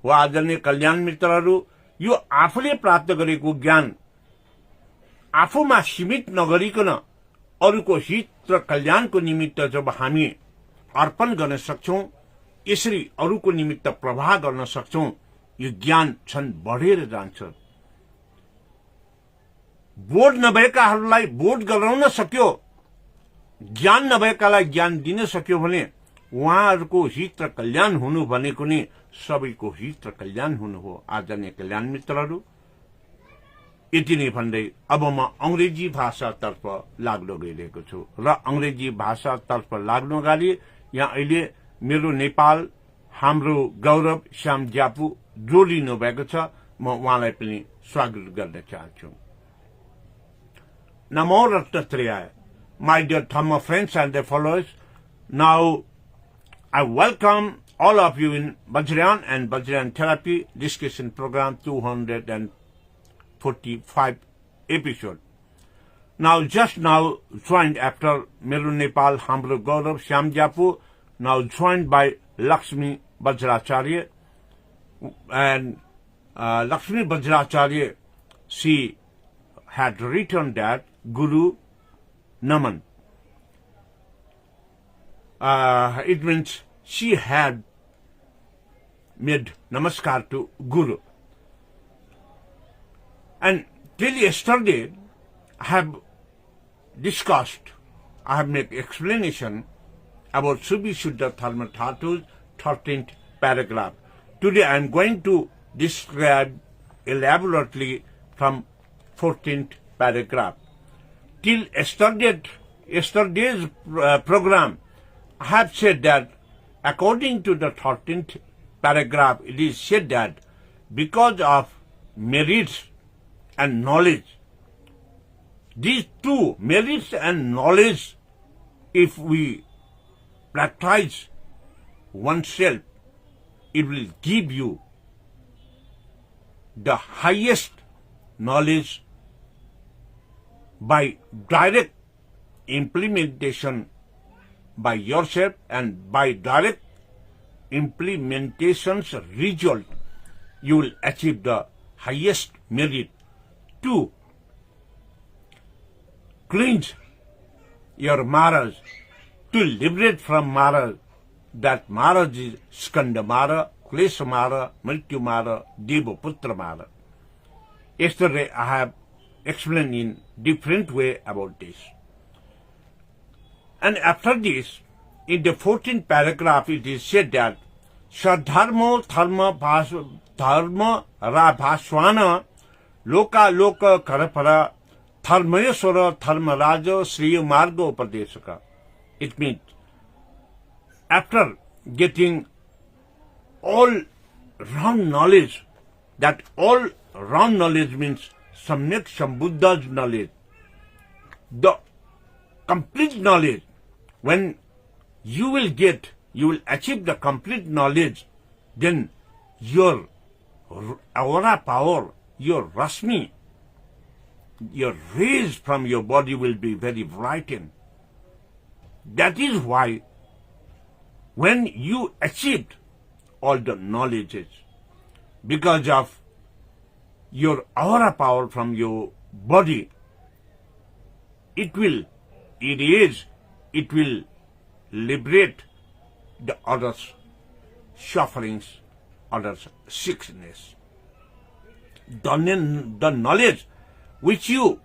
हो आदरणीय कल्याण मित्रहरू, यो आफूले प्राप्त गरेको ज्ञान आफूमा सीमित नगरिकन अरूको हित र कल्याणको निमित्त जब हामी अर्पण गर्न सक्छौं, यसरी अरूको निमित्त प्रवाह गर्न सक्छौं, यो ज्ञान छन् बढेर जान्छ। बोध नभएकाहरूलाई बोध गराउन सक्यो, ज्ञान नभएकालाई ज्ञान दिन सक्यो भने उहाँहरूको हित र कल्याण हुनु भनेको नि सबैको हित र कल्याण हुनु हो। आदरणीय कल्याण मित्रहरू, यति नै भन्दै अब म अंग्रेजी भाषातर्फ लाग्न गइरहेको छु र अंग्रेजी भाषातर्फ लाग्नु अगाडि यहाँ अहिले मेरो नेपाल हाम्रो गौरव श्याम ज्यापु जोडिनु भएको छ, म उहाँलाई पनि स्वागत गर्न चाहन्छु। Namo Ratnatraya, my dear Dhamma friends and their followers. Now, I welcome all of you in Vajrayan and Vajrayan Therapy discussion program 245 episode. Now, just now joined after Meru Nepal, Hamro Gaurav, Shyam Japu, now joined by Lakshmi Vajracharya. And Lakshmi Vajracharya, she had written that Guru Naman. It means she had made namaskar to Guru. And till yesterday, I have discussed, I have made explanation about Subhi Shuddha Dharma Dhatu's 13th paragraph. Today I am going to describe elaborately from 14th paragraph. Till yesterday's program, I have said that according to the 13th paragraph, it is said that because of merits and knowledge, these two, merits and knowledge, if we practice oneself, it will give you the highest knowledge by direct implementation by yourself, and by direct implementation's result, you will achieve the highest merit. To cleanse your Maras, to liberate from Mara, that Mara is Skanda Mara, Klesha Mara, Mrityu Mara, Deva Putra Mara. Yesterday I have explained in different way about this. And after this, in the 14th paragraph, it is said that Sadharmo dharma rabhaswana loka loka karapara dharmayaswara dharmaraja sriya marga upadesaka. It means, after getting all round knowledge, that all round knowledge means Samyak Sambuddha's knowledge, the complete knowledge. When you will achieve the complete knowledge, then your aura power, your rasmi, your rays from your body will be very brightened. That is why when you achieved all the knowledges, because of your aura power from your body, it will liberate the others' sufferings, others' sickness. The knowledge which you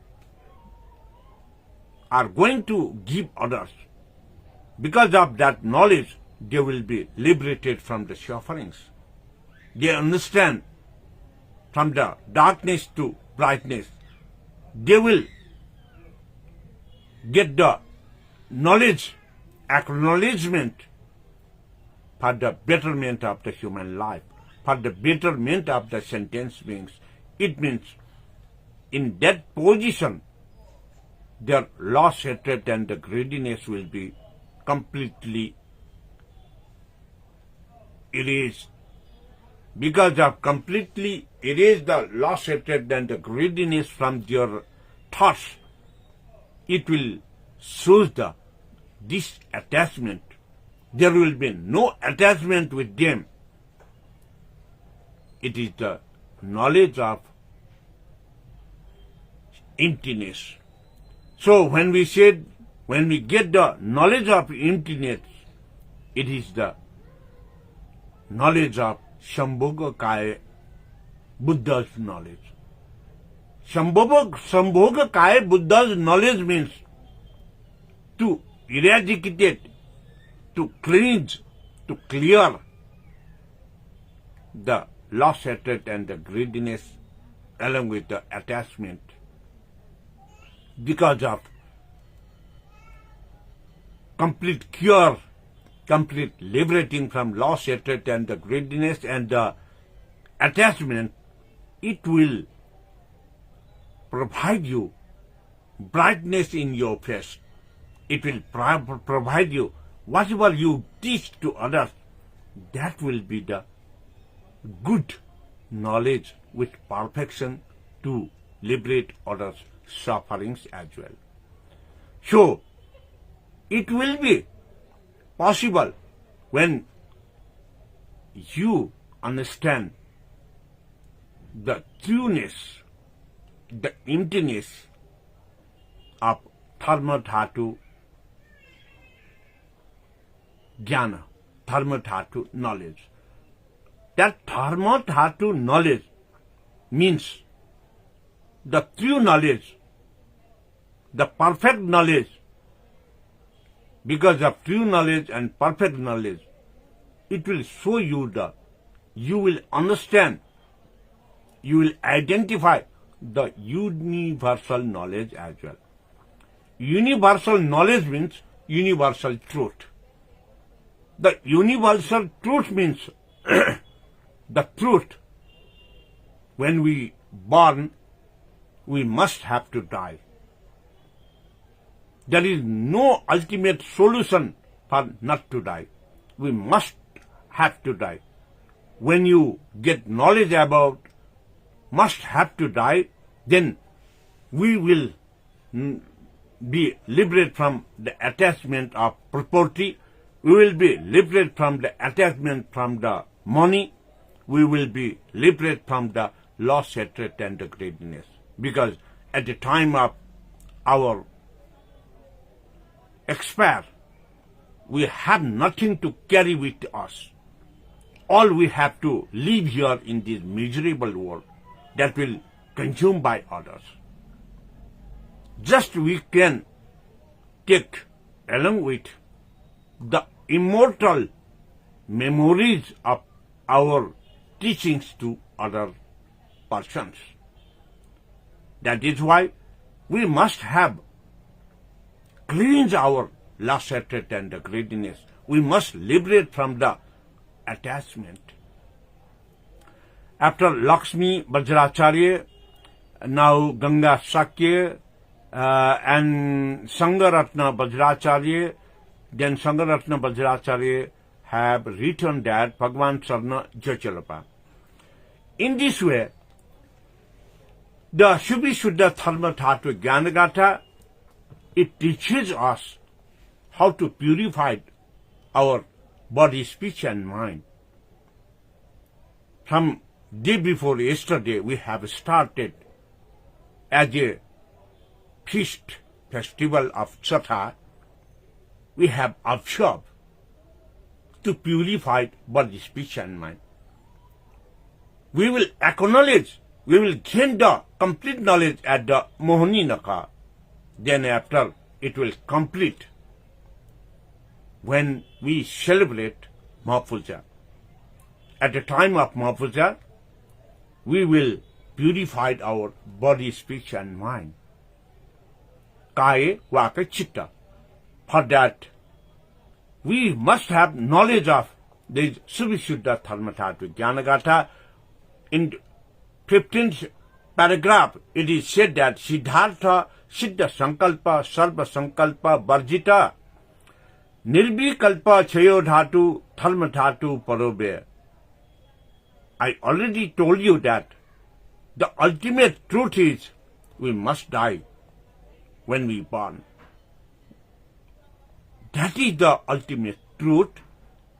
are going to give others, because of that knowledge, they will be liberated from the sufferings. they understand from the darkness to brightness. They will get the knowledge, acknowledgement for the betterment of the human life, for the betterment of the sentient beings. It means in that position, their loss, hatred, and the greediness will be completely erased. Because of completely erase the loss, hatred, and the greediness from their thoughts, it will show the disattachment. There will be no attachment with them. It is the knowledge of emptiness. So when we get the knowledge of emptiness, it is the knowledge of Sambhoga Kaya, Buddha's knowledge. Sambhoga Kaya, Buddha's knowledge means to eradicate, to cleanse, to clear the loss, hatred, and the greediness along with the attachment. Because of complete cure, complete liberating from loss, hatred, and the greediness and the attachment, it will provide you brightness in your face. It will provide you whatever you teach to others. That will be the good knowledge with perfection to liberate others' sufferings as well. So, it will be possible when you understand the trueness, the emptiness of Dharma Dhatu Jnana, Dharma Dhatu knowledge. That Dharma Dhatu knowledge means the true knowledge, the perfect knowledge. Because of true knowledge and perfect knowledge, it will show you you will understand, you will identify the universal knowledge as well. Universal knowledge means universal truth. The universal truth means the truth. When we born, we must have to die. There is no ultimate solution for not to die. We must have to die. When you get knowledge about must have to die, then we will be liberated from the attachment of property. We will be liberated from the attachment from the money. We will be liberated from the loss, hatred, and the greediness. Because at the time of our expire, we have nothing to carry with us. All we have to live here in this miserable world that will consumed by others. Just we can take along with the immortal memories of our teachings to other persons. That is why we must have cleanse our lust, hatred, and the greediness. We must liberate from the attachment. After Lakshmi Vajracharya, now Ganga Sakya, and Sangaratna Vajracharya, then Sangaratna Vajracharya have written that Bhagavan Sarna Jachalapa. In this way, the Shubhishuddha Dharma Dhatu Jnanagatha, it teaches us how to purify our body, speech, and mind. From day before yesterday, we have started as a feast, festival of Chatha. We have observed to purify body, speech, and mind. We will acknowledge, we will gain the complete knowledge at the Mohini Naka. Then after, it will complete when we celebrate Mahapuja. at the time of Mahapuja, we will purify our body, speech and mind. Kaya, Vaka, Chitta. For that, we must have knowledge of this Subhishuddha Dharmatatu Jnanagatha. In 15th paragraph, it is said that Siddhartha Siddha Sankalpa Sarva Sankalpa Varjita Nirvikalpa Chayo Dhatu Dharma Dhatu Parobe. I already told you that the ultimate truth is we must die when we born. That is the ultimate truth.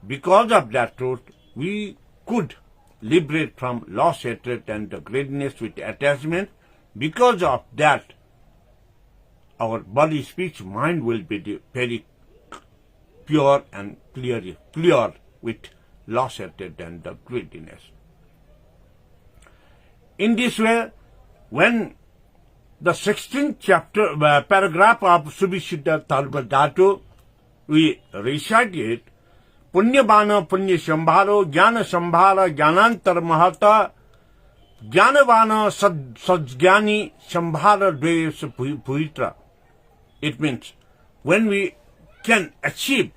Because of that truth, we could liberate from loss, hatred and the greediness with attachment. Because of that, our body, speech, mind will be very pure and clear with loss, hatred and the greediness. In this way, when the 16th chapter, paragraph of Subhishuddha Dharmadhatu, we recite it, Punyabana Punya Shambharo, Jnana Shambhara, Jnanantar Mahata, Jnanavana Sajjani Shambhara Dves Puitra. It means when we can achieve,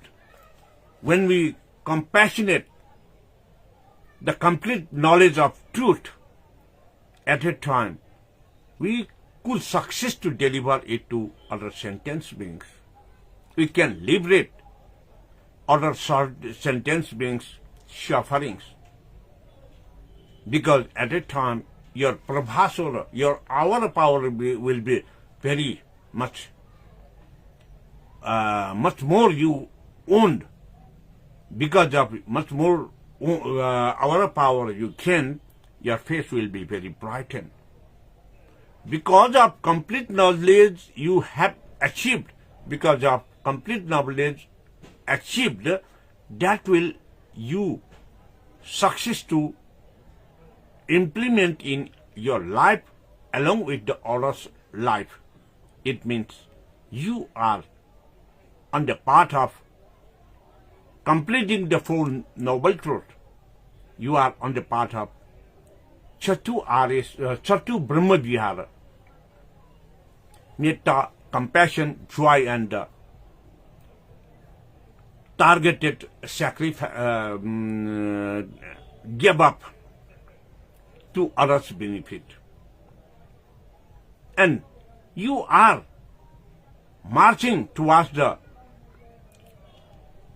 when we compassionate the complete knowledge of truth at a time, we could success to deliver it to other sentient beings. We can liberate other sentient beings' sufferings. Because at a time, your prabhasura, your hour power will be very much more you owned. Because of much more hour power you can, your face will be very brightened. Because of complete knowledge you have achieved, because of complete knowledge achieved, that will you success to implement in your life along with the others' life. It means you are on the path of completing the Four Noble Truth. You are on the path of Chatu Brahma Vihara. Metta, compassion, joy and targeted sacrifice, give up to others' benefit. And you are marching towards the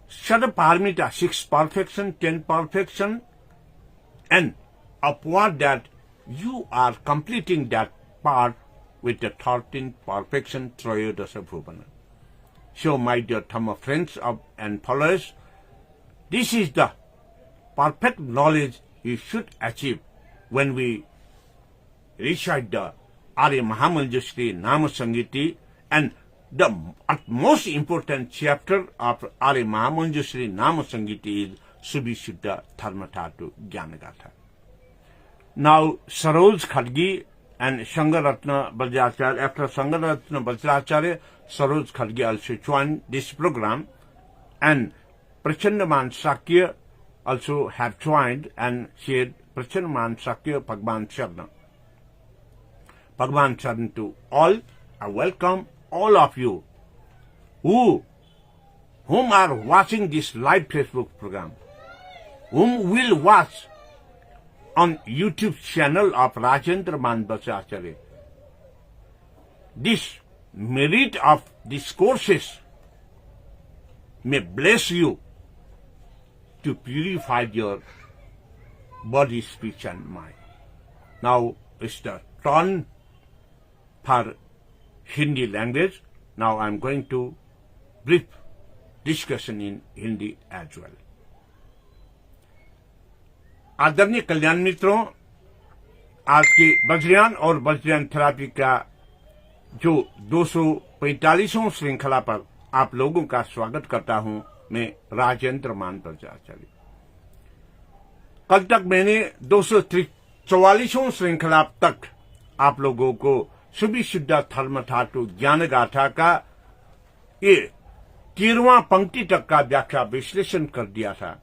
Shadaparmita, 6 perfection, 10 perfection, and upward that you are completing that part with the 13th perfection, Trayodasa Bhuvana. So, my dear Dhamma friends and followers, this is the perfect knowledge you should achieve when we recite the Arya Mahamanjusri Nama Sangiti, and the most important chapter of Arya Mahamanjusri Nama Sangiti is Subhishuddha Dharmatatu Jnanagatha. Now, Saroj Khadgi and Shangaratna Vajracharya, after Shangaratna Vajracharya, Saroj Khadgi also joined this program, and Prachandaman Sakya also have joined and shared Prachandaman Sakya Bhagwan Charna. Bhagwan Charna to all. I welcome all of you whom are watching this live Facebook program, whom will watch on YouTube channel of Rajendra Man Vajracharya. This merit of these courses may bless you to purify your body, speech and mind. Now it's the turn for Hindi language. Now I'm going to brief discussion in Hindi as well. आदरणीय कल्याण मित्रों, आज के वज्रयान और वज्रयान थेरापी का जो 245वां श्रृंखला पर आप लोगों का स्वागत करता हूं मैं राजेंद्र मान वज्राचार्य। कल तक मैंने 244वां श्रृंखला तक आप लोगों को सुभिशुद्ध धर्मधातु ज्ञान गाथा का ये 13वां पंक्ति तक का व्याख्या विश्लेषण कर दिया था।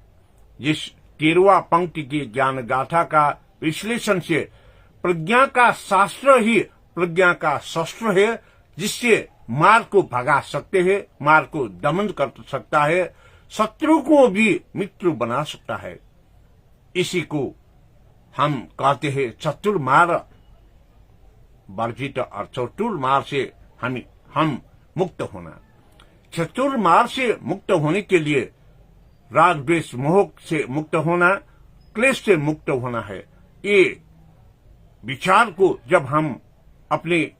जिस 13वां पंक्ति की ज्ञान गाथा का विश्लेषण से प्रज्ञा का शास्त्र ही प्रज्ञा का शस्त्र है, जिससे मार को भगा सकते हैं, मार को दमन कर सकता है, शत्रु को भी मित्र बना सकता है। इसी को हम कहते हैं चतुर्मार वर्जित, और चतुर्मार से हम मुक्त होना। चतुर्मार से मुक्त होने के लिए राग द्वेष मोह से मुक्त होना, क्लेश से मुक्त होना है। ये विचार को जब हम अपने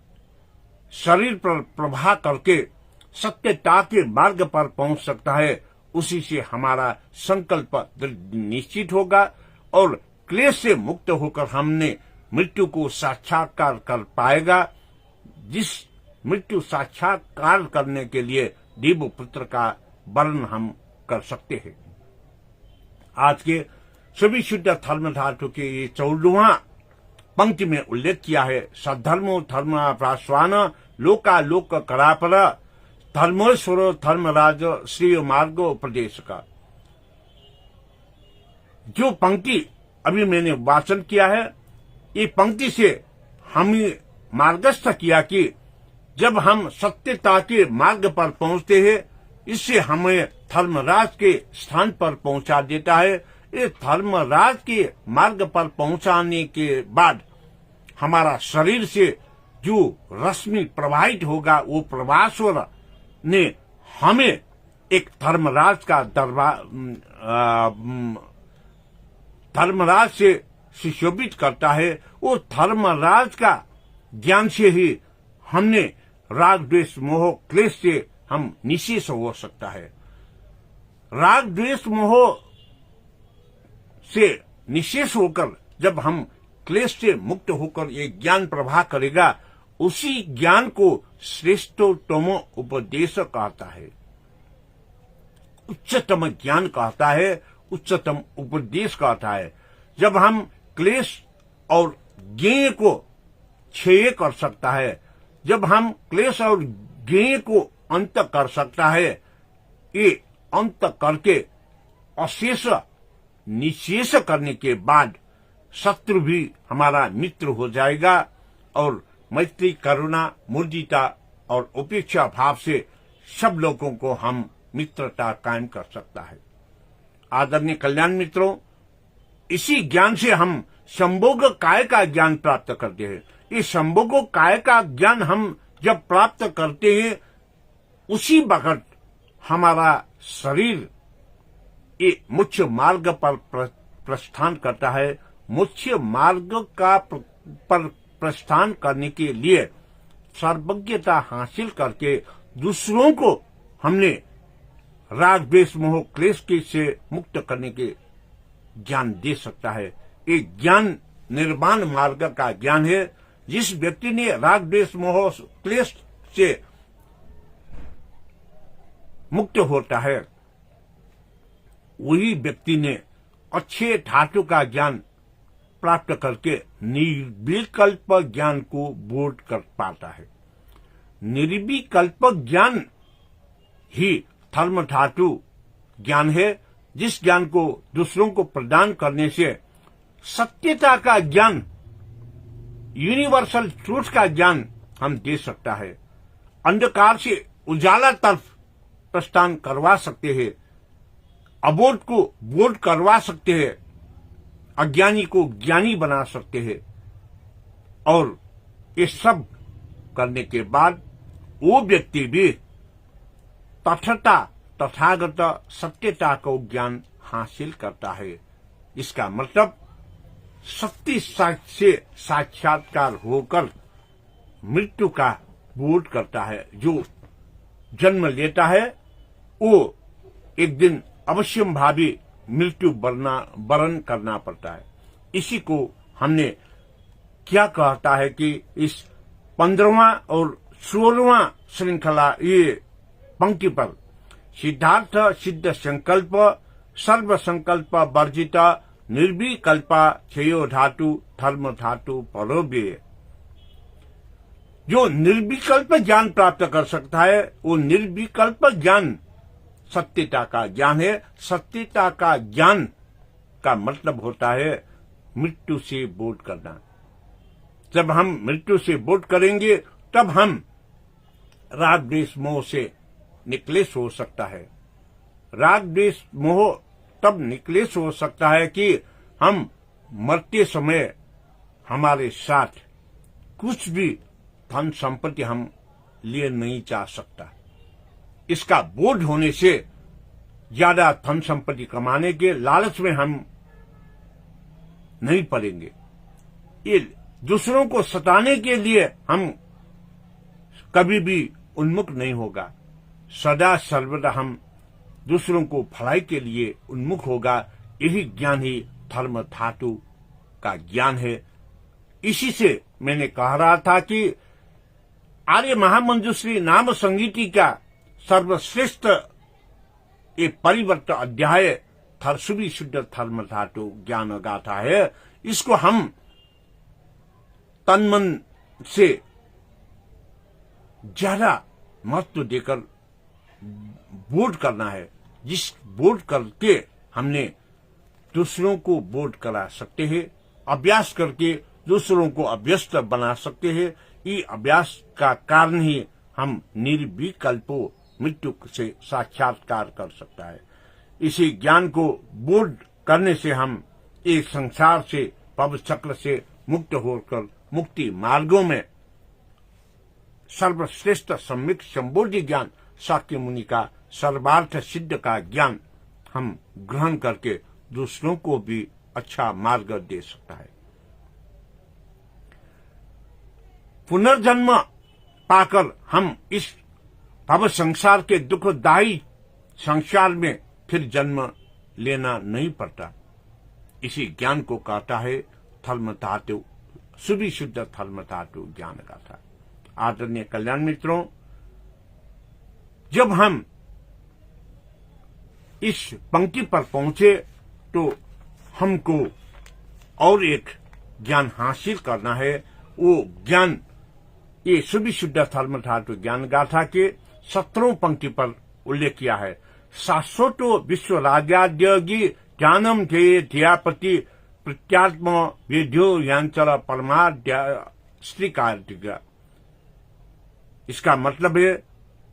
शरीर पर प्रभाव करके सत्यता के मार्ग पर पहुंच सकता है, उसी से हमारा संकल्प निश्चित होगा और क्लेश से मुक्त होकर हमने मृत्यु को साक्षात्कार कर पाएगा। जिस मृत्यु साक्षात्कार करने के लिए देव पुत्र का वर्ण हम कर सकते हैं। आज के सभी शुद्ध धर्म धातु के ये 14वां पंक्ति में उल्लेख किया है, सद्धर्मो धर्म प्राश्वान लोका लोक करापर धर्मेश्वर धर्मराज श्री मार्गो उपदेश का। जो पंक्ति अभी मैंने वाचन किया है, ये पंक्ति से हमें मार्गस्थ किया कि जब हम सत्यता के मार्ग पर पहुंचते हैं, इससे हमें धर्मराज के स्थान पर पहुंचा देता है। इस धर्मराज के मार्ग पर पहुंचाने के बाद हमारा शरीर से जो रश्मि प्रवाहित होगा, वो प्रभास्वर ने हमें एक धर्मराज का दरबार धर्मराज से सुशोभित करता है। वो धर्मराज का ज्ञान से ही हमने राग द्वेष मोह क्लेश से हम निशेष हो सकता है। राग द्वेष मोह से निशेष होकर जब हम क्लेश से मुक्त होकर ये ज्ञान प्रवाह करेगा, उसी ज्ञान को श्रेष्ठतम उपदेश कहता है, उच्चतम ज्ञान कहता है, उच्चतम उपदेश कहता है। जब हम क्लेश और ज्ञेय को क्षय कर सकता है, जब हम क्लेश और ज्ञेय को अंत कर सकता है, ये अंत करके अशेष निशेष करने के बाद शत्रु भी हमारा मित्र हो जाएगा और मैत्री, करुणा, मुदिता और उपेक्षा भाव से सब लोगों को हम मित्रता कायम कर सकता है। आदरणीय कल्याण मित्रों, इसी ज्ञान से हम संभोग काय का ज्ञान प्राप्त करते हैं। इस संभोग काय का ज्ञान हम जब प्राप्त करते हैं, उसी वक्त हमारा शरीर ये मुख्य मार्ग पर प्रस्थान करता है। मुख्य मार्ग का पर प्रस्थान करने के लिए सर्वज्ञता हासिल करके दूसरों को हमने राग द्वेष मोह क्लेश के से मुक्त करने के ज्ञान दे सकता है। ये ज्ञान निर्वाण मार्ग का ज्ञान है। जिस व्यक्ति ने राग द्वेष मोह क्लेश से मुक्त होता है, वही व्यक्ति ने अच्छे धातु का ज्ञान प्राप्त करके निर्विकल्प ज्ञान को बोध कर पाता है। निर्विकल्प ज्ञान ही धर्म धातु ज्ञान है, जिस ज्ञान को दूसरों को प्रदान करने से सत्यता का ज्ञान, यूनिवर्सल ट्रूथ का ज्ञान हम दे सकता है। अंधकार से उजाला तरफ प्रस्थान करवा सकते हैं, अबोध को बोध करवा सकते हैं, अज्ञानी को ज्ञानी बना सकते हैं। और ये सब करने के बाद वो व्यक्ति भी तथागत सत्यता को ज्ञान हासिल करता है। इसका मतलब शक्ति से साक्षात्कार होकर मृत्यु का बोध करता है। जो जन्म लेता है वो एक दिन अवश्यम भावी मृत्यु वरण करना पड़ता है। इसी को हमने क्या कहता है कि इस 15वां और 16वां श्रृंखला ये पंक्ति पर सिद्धार्थ सिद्ध संकल्प सर्व संकल्प वर्जित निर्विकल्पा क्षयो धातु धर्म धातु परोव्यय। जो निर्विकल्प ज्ञान प्राप्त कर सकता है, वो निर्विकल्प ज्ञान सत्यता का ज्ञान है। सत्यता का ज्ञान का मतलब होता है मृत्यु से बोध करना। जब हम मृत्यु से बोध करेंगे तब हम राग द्वेष मोह से निकलेश हो सकता है। राग द्वेष मोह तब निकलेश हो सकता है कि हम मरते समय हमारे साथ कुछ भी धन संपत्ति हम लिए नहीं जा सकता। इसका बोध होने से ज्यादा धन संपत्ति कमाने के लालच में हम नहीं पड़ेंगे। ये दूसरों को सताने के लिए हम कभी भी उन्मुख नहीं होगा। सदा सर्वदा हम दूसरों को भलाई के लिए उन्मुख होगा। यही ज्ञान ही धर्म धातु का ज्ञान है। इसी से मैंने कह रहा था कि आर्य महामंजूश्री नाम संगीति का सर्वश्रेष्ठ ये परिवर्तन अध्याय सुभी शुद्ध धर्म धातु ज्ञान गाथा है। इसको हम तन मन से ज्यादा महत्व देकर बोध करना है, जिस बोध करके हमने दूसरों को बोध करा सकते हैं, अभ्यास करके दूसरों को अभ्यस्त बना सकते हैं। ये अभ्यास का कारण ही हम निर्विकल्पो मृत्यु से साक्षात्कार कर सकता है। इसी ज्ञान को बोध करने से हम एक संसार से भव चक्र से मुक्त होकर मुक्ति मार्गों में सर्वश्रेष्ठ सम्यक संबोधि ज्ञान शाक्य मुनि का सर्वार्थ सिद्ध का ज्ञान हम ग्रहण करके दूसरों को भी अच्छा मार्ग दे सकता है। पुनर्जन्म पाकर हम इस भव संसार के दुखदायी संसार में फिर जन्म लेना नहीं पड़ता। इसी ज्ञान को कहता है धर्म धातु सुभी शुद्ध धर्म धातु ज्ञान गाथा। आदरणीय कल्याण मित्रों, जब हम इस पंक्ति पर पहुंचे तो हमको और एक ज्ञान हासिल करना है। वो ज्ञान ये सुभी शुद्ध धर्म धातु ज्ञान गाथा के 17 पंक्ति पर उल्लेख किया है। शाश्वतो विश्व राज्याद्योगी ज्ञानम ध्येय ध्यापति प्रत्यात्म विद्यो यांचल परमाद्या श्रीकार्तिका। इसका मतलब है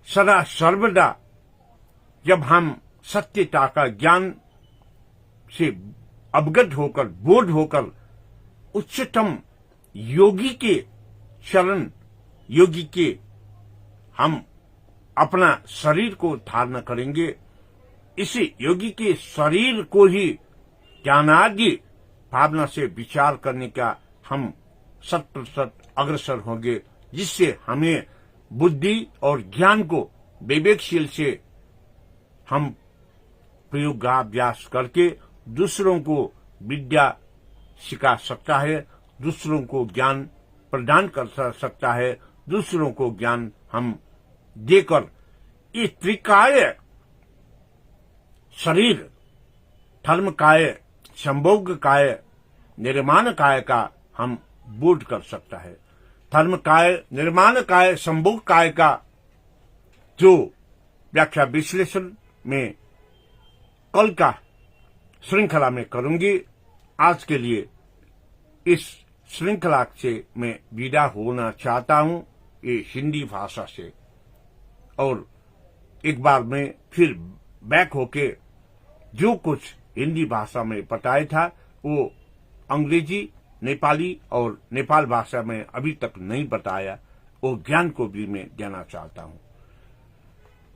सदा सर्वदा जब हम सत्यता का ज्ञान से अवगत होकर बोध होकर उच्चतम योगी के शरण योगी के हम अपना शरीर को धारण करेंगे। इसी योगी के शरीर को ही ज्ञानादि भावना से विचार करने का हम 100% अग्रसर होंगे, जिससे हमें बुद्धि और ज्ञान को विवेकशील से हम प्रयोगाभ्यास करके दूसरों को विद्या सिखा सकता है, दूसरों को ज्ञान प्रदान कर सकता है, दूसरों को ज्ञान हम देकर ये त्रिकाय शरीर धर्म काय संभोग काय निर्माण काय का हम बोध कर सकता है। धर्म काय निर्माण काय संभोग काय का जो व्याख्या विश्लेषण में कल का श्रृंखला में करूंगी। आज के लिए इस श्रृंखला से मैं विदा होना चाहता हूं ये हिंदी भाषा से, और एक बार मैं फिर बैक होके जो कुछ हिंदी भाषा में बताया था वो अंग्रेजी, नेपाली और नेपाल भाषा में अभी तक नहीं बताया, वो ज्ञान को भी मैं देना चाहता हूं।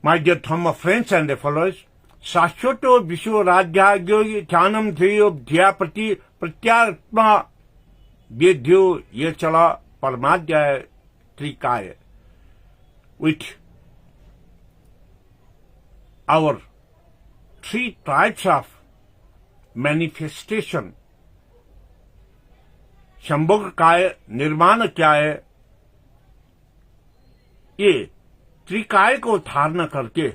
My dear Tom friends and followers, शाश्वतो विश्व राज्याज्ञो ध्यानम ध्येयो ध्यापति प्रत्यात्मा वेद्यो ये चला परमाध्याय त्रिकाय। With our 3 types of manifestation, संभोग काय निर्माण क्या है, ये त्रिकाय को धारण करके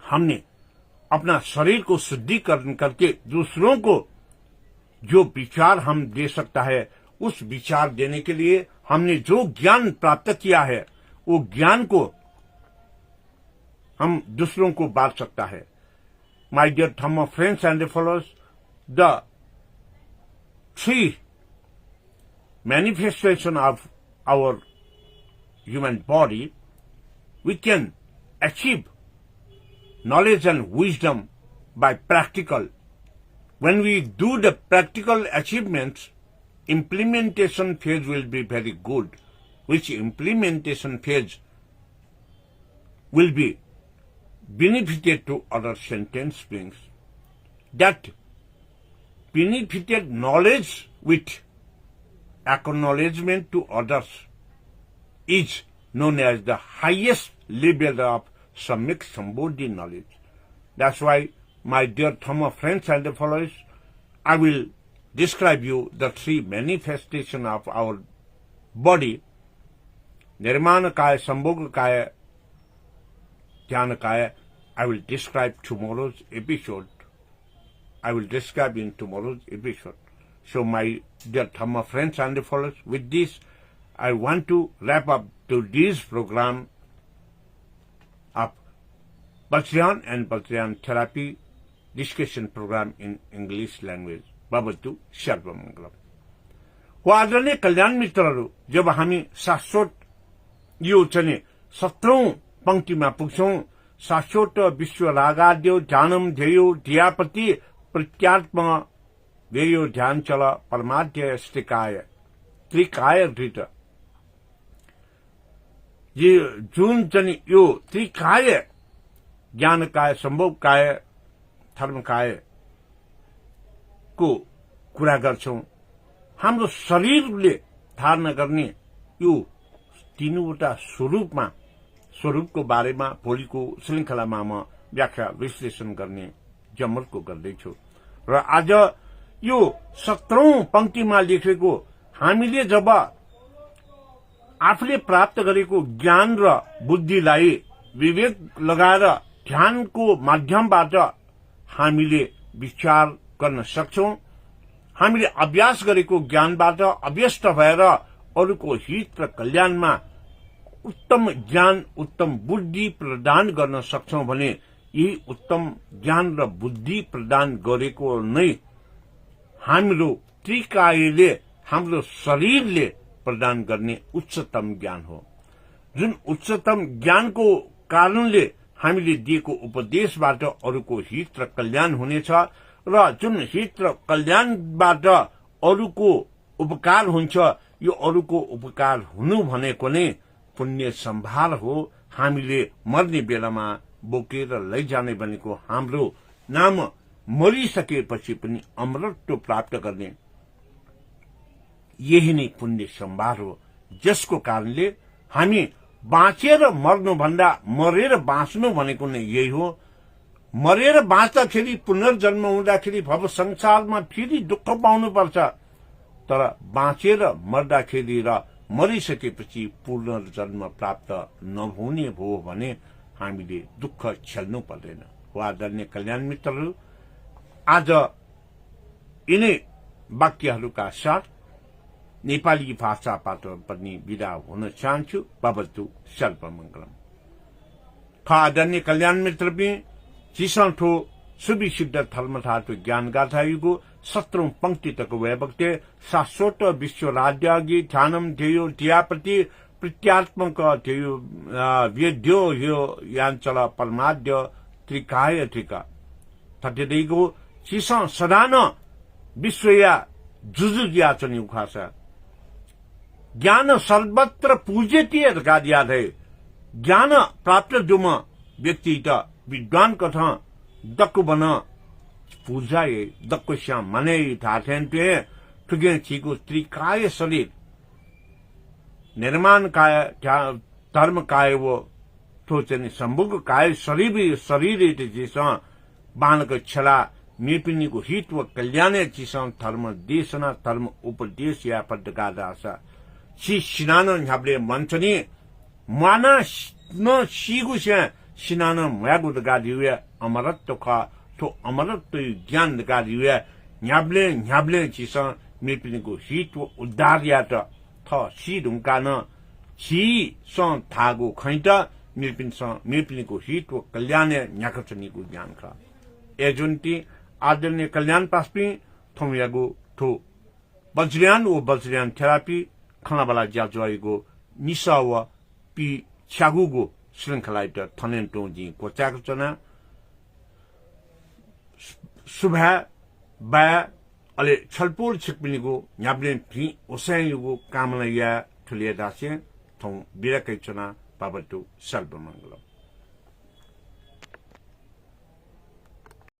हमने अपना शरीर को शुद्धिकरण करके दूसरों को जो विचार हम दे सकता है, उस विचार देने के लिए हमने जो ज्ञान प्राप्त किया है वो ज्ञान को हम दूसरों को बांट सकता है। my dear Dhamma friends and followers, the three manifestation of our human body, we can achieve knowledge and wisdom by practical. When we do the practical achievements, implementation phase will be very good, which implementation phase will be benefited to other sentence beings. That benefited knowledge with acknowledgement to others is known as the highest level of Samyak Sambodhi knowledge. That's why, my dear Dhamma friends and followers, I will describe you the three manifestations of our body: Nirmana Kaya, Sambhoga Kaya, Jnana Kaya. I will describe tomorrow's episode. I will describe in tomorrow's episode. So, my dear Dhamma friends and followers, with this, I want to wrap up today's program of Vajrayana and Vajrayana therapy discussion program in English language. Bhavatu Sarvamangalam. हो आदरणीय कल्याण मित्रहरू, जब हामी शाश्वत यो चाहिँ 17औं पंक्तिमा पुग्छौं, शाश्वत विश्व रागाद्यो ध्यानम ध्येयो धियापति प्रत्यात्म ध्येयो ध्यान चल परमाध्य स्थिकाय त्रिकाय धृत। ये जुन चाहिँ यो त्रिकाय ज्ञान काय, सम्भव काय, धर्म काय को कुरा गर्छौं, हाम्रो शरीरले धारण गर्ने यो तीनवटा स्वरूपको बारेमा भोलिको श्रृंखलामा म व्याख्या विश्लेषण गर्ने जमर्को गर्दैछु। र आज यो 17औं पंक्तिमा लेखेको हामीले जब आफूले प्राप्त गरेको ज्ञान र बुद्धिलाई विवेक लगाएर ध्यानको माध्यमबाट हामीले विचार गर्न सक्छौं, हामीले अभ्यास गरेको ज्ञानबाट अभ्यस्त भएर अरूको हित र कल्याणमा उत्तम ज्ञान, उत्तम बुद्धि प्रदान गर्न सक्छौं भने यही उत्तम ज्ञान र बुद्धि प्रदान गरेको नै हाम्रो त्रिकायले, हाम्रो शरीरले प्रदान गर्ने उच्चतम ज्ञान हो। जुन उच्चतम ज्ञानको कारणले हामीले दिएको उपदेशबाट अरूको हित र कल्याण हुनेछ र जुन हित र कल्याणबाट अरूको उपकार हुन्छ, यो अरूको उपकार हुनु भनेको नै पुण्य सम्भार हो। हामीले मर्ने बेलामा बोकेर लैजाने भनेको हाम्रो नाम मरिसकेपछि पनि अमरत्व प्राप्त गर्ने यही नै पुण्य सम्भार हो, जसको कारणले हामी बाँचेर मर्नुभन्दा मरेर बाँच्नु भनेको नै यही हो। मरेर बाँच्दाखेरि पुनर्जन्म हुँदाखेरि भव संसारमा फेरि दुःख पाउनुपर्छ, तर बाँचेर मर्दाखेरि र मरिसकेपछि पुनर्जन्म प्राप्त नहुने भयो भने हामीले दुःख झेल्नु पर्दैन। हो आदरणीय कल्याण मित्रहरू, आज यिनै वाक्यहरूका साथ नेपाली भाषाबाट पनि विदा हुन चाहन्छु। भवतु सर्वमंगलम। आदरणीय कल्याण मित्र पनि चिसठो सुविशुद्ध धर्मधातु ज्ञान गाथायुको 17औं पंक्ति तक वैभक्ते शाश्वत विश्व राज्यागी ध्यानम ध्येयो धियापति प्रत्यात्मक ध्येयो वेद्यो यो याञ्चल परमाद्य त्रिकाय त्रिका थटेदैको चिस सदान विश्वया जुजुज्याचनी उखासा ज्ञान सर्वत्र पूज्यतीय गादियाधे ज्ञान प्राप्त जुम व्यक्ति त विद्वान कथा दक्कु बन पूजाए दक्कु श्याम मने थाथेन्टे ठुगे छिको त्रिकाय शरीर निर्माण काय धर्म काय वो ठोचने सम्भोग काय शरीर चिस बाणको छला मेपिनीको हित व कल्याण चिस धर्म देशना धर्म उपदेश या पद्धका दासा सी सिनान ह्याब्ले मञ्चनी माना न सिगुस्या सिनान म्यागु गादिवे अमरत्व खा तो अमरत्व ज्ञान गादिवे ह्याब्ले चिस मेपिनीको हित व उद्धार या त थ सी ढुङ्कान सी स थागो खैट मेपिनीको हित व कल्याण न्याकचनीको ज्ञान खा एजेंटी आदरणीय कल्याण पास्पी थोमियागो थो बज्रियान थेरापी खनाबाला जाजवाईगो निसा व पी छागुगो श्रृंखलाइट थनेन टोजी कोचाक चना सुभा बा अले छलपुल छिकपिनीगो न्याब्ले फी ओसायुगो कामना या ठुलिया दासे थों बिरकै चना पाबटु सर्वमंगलम।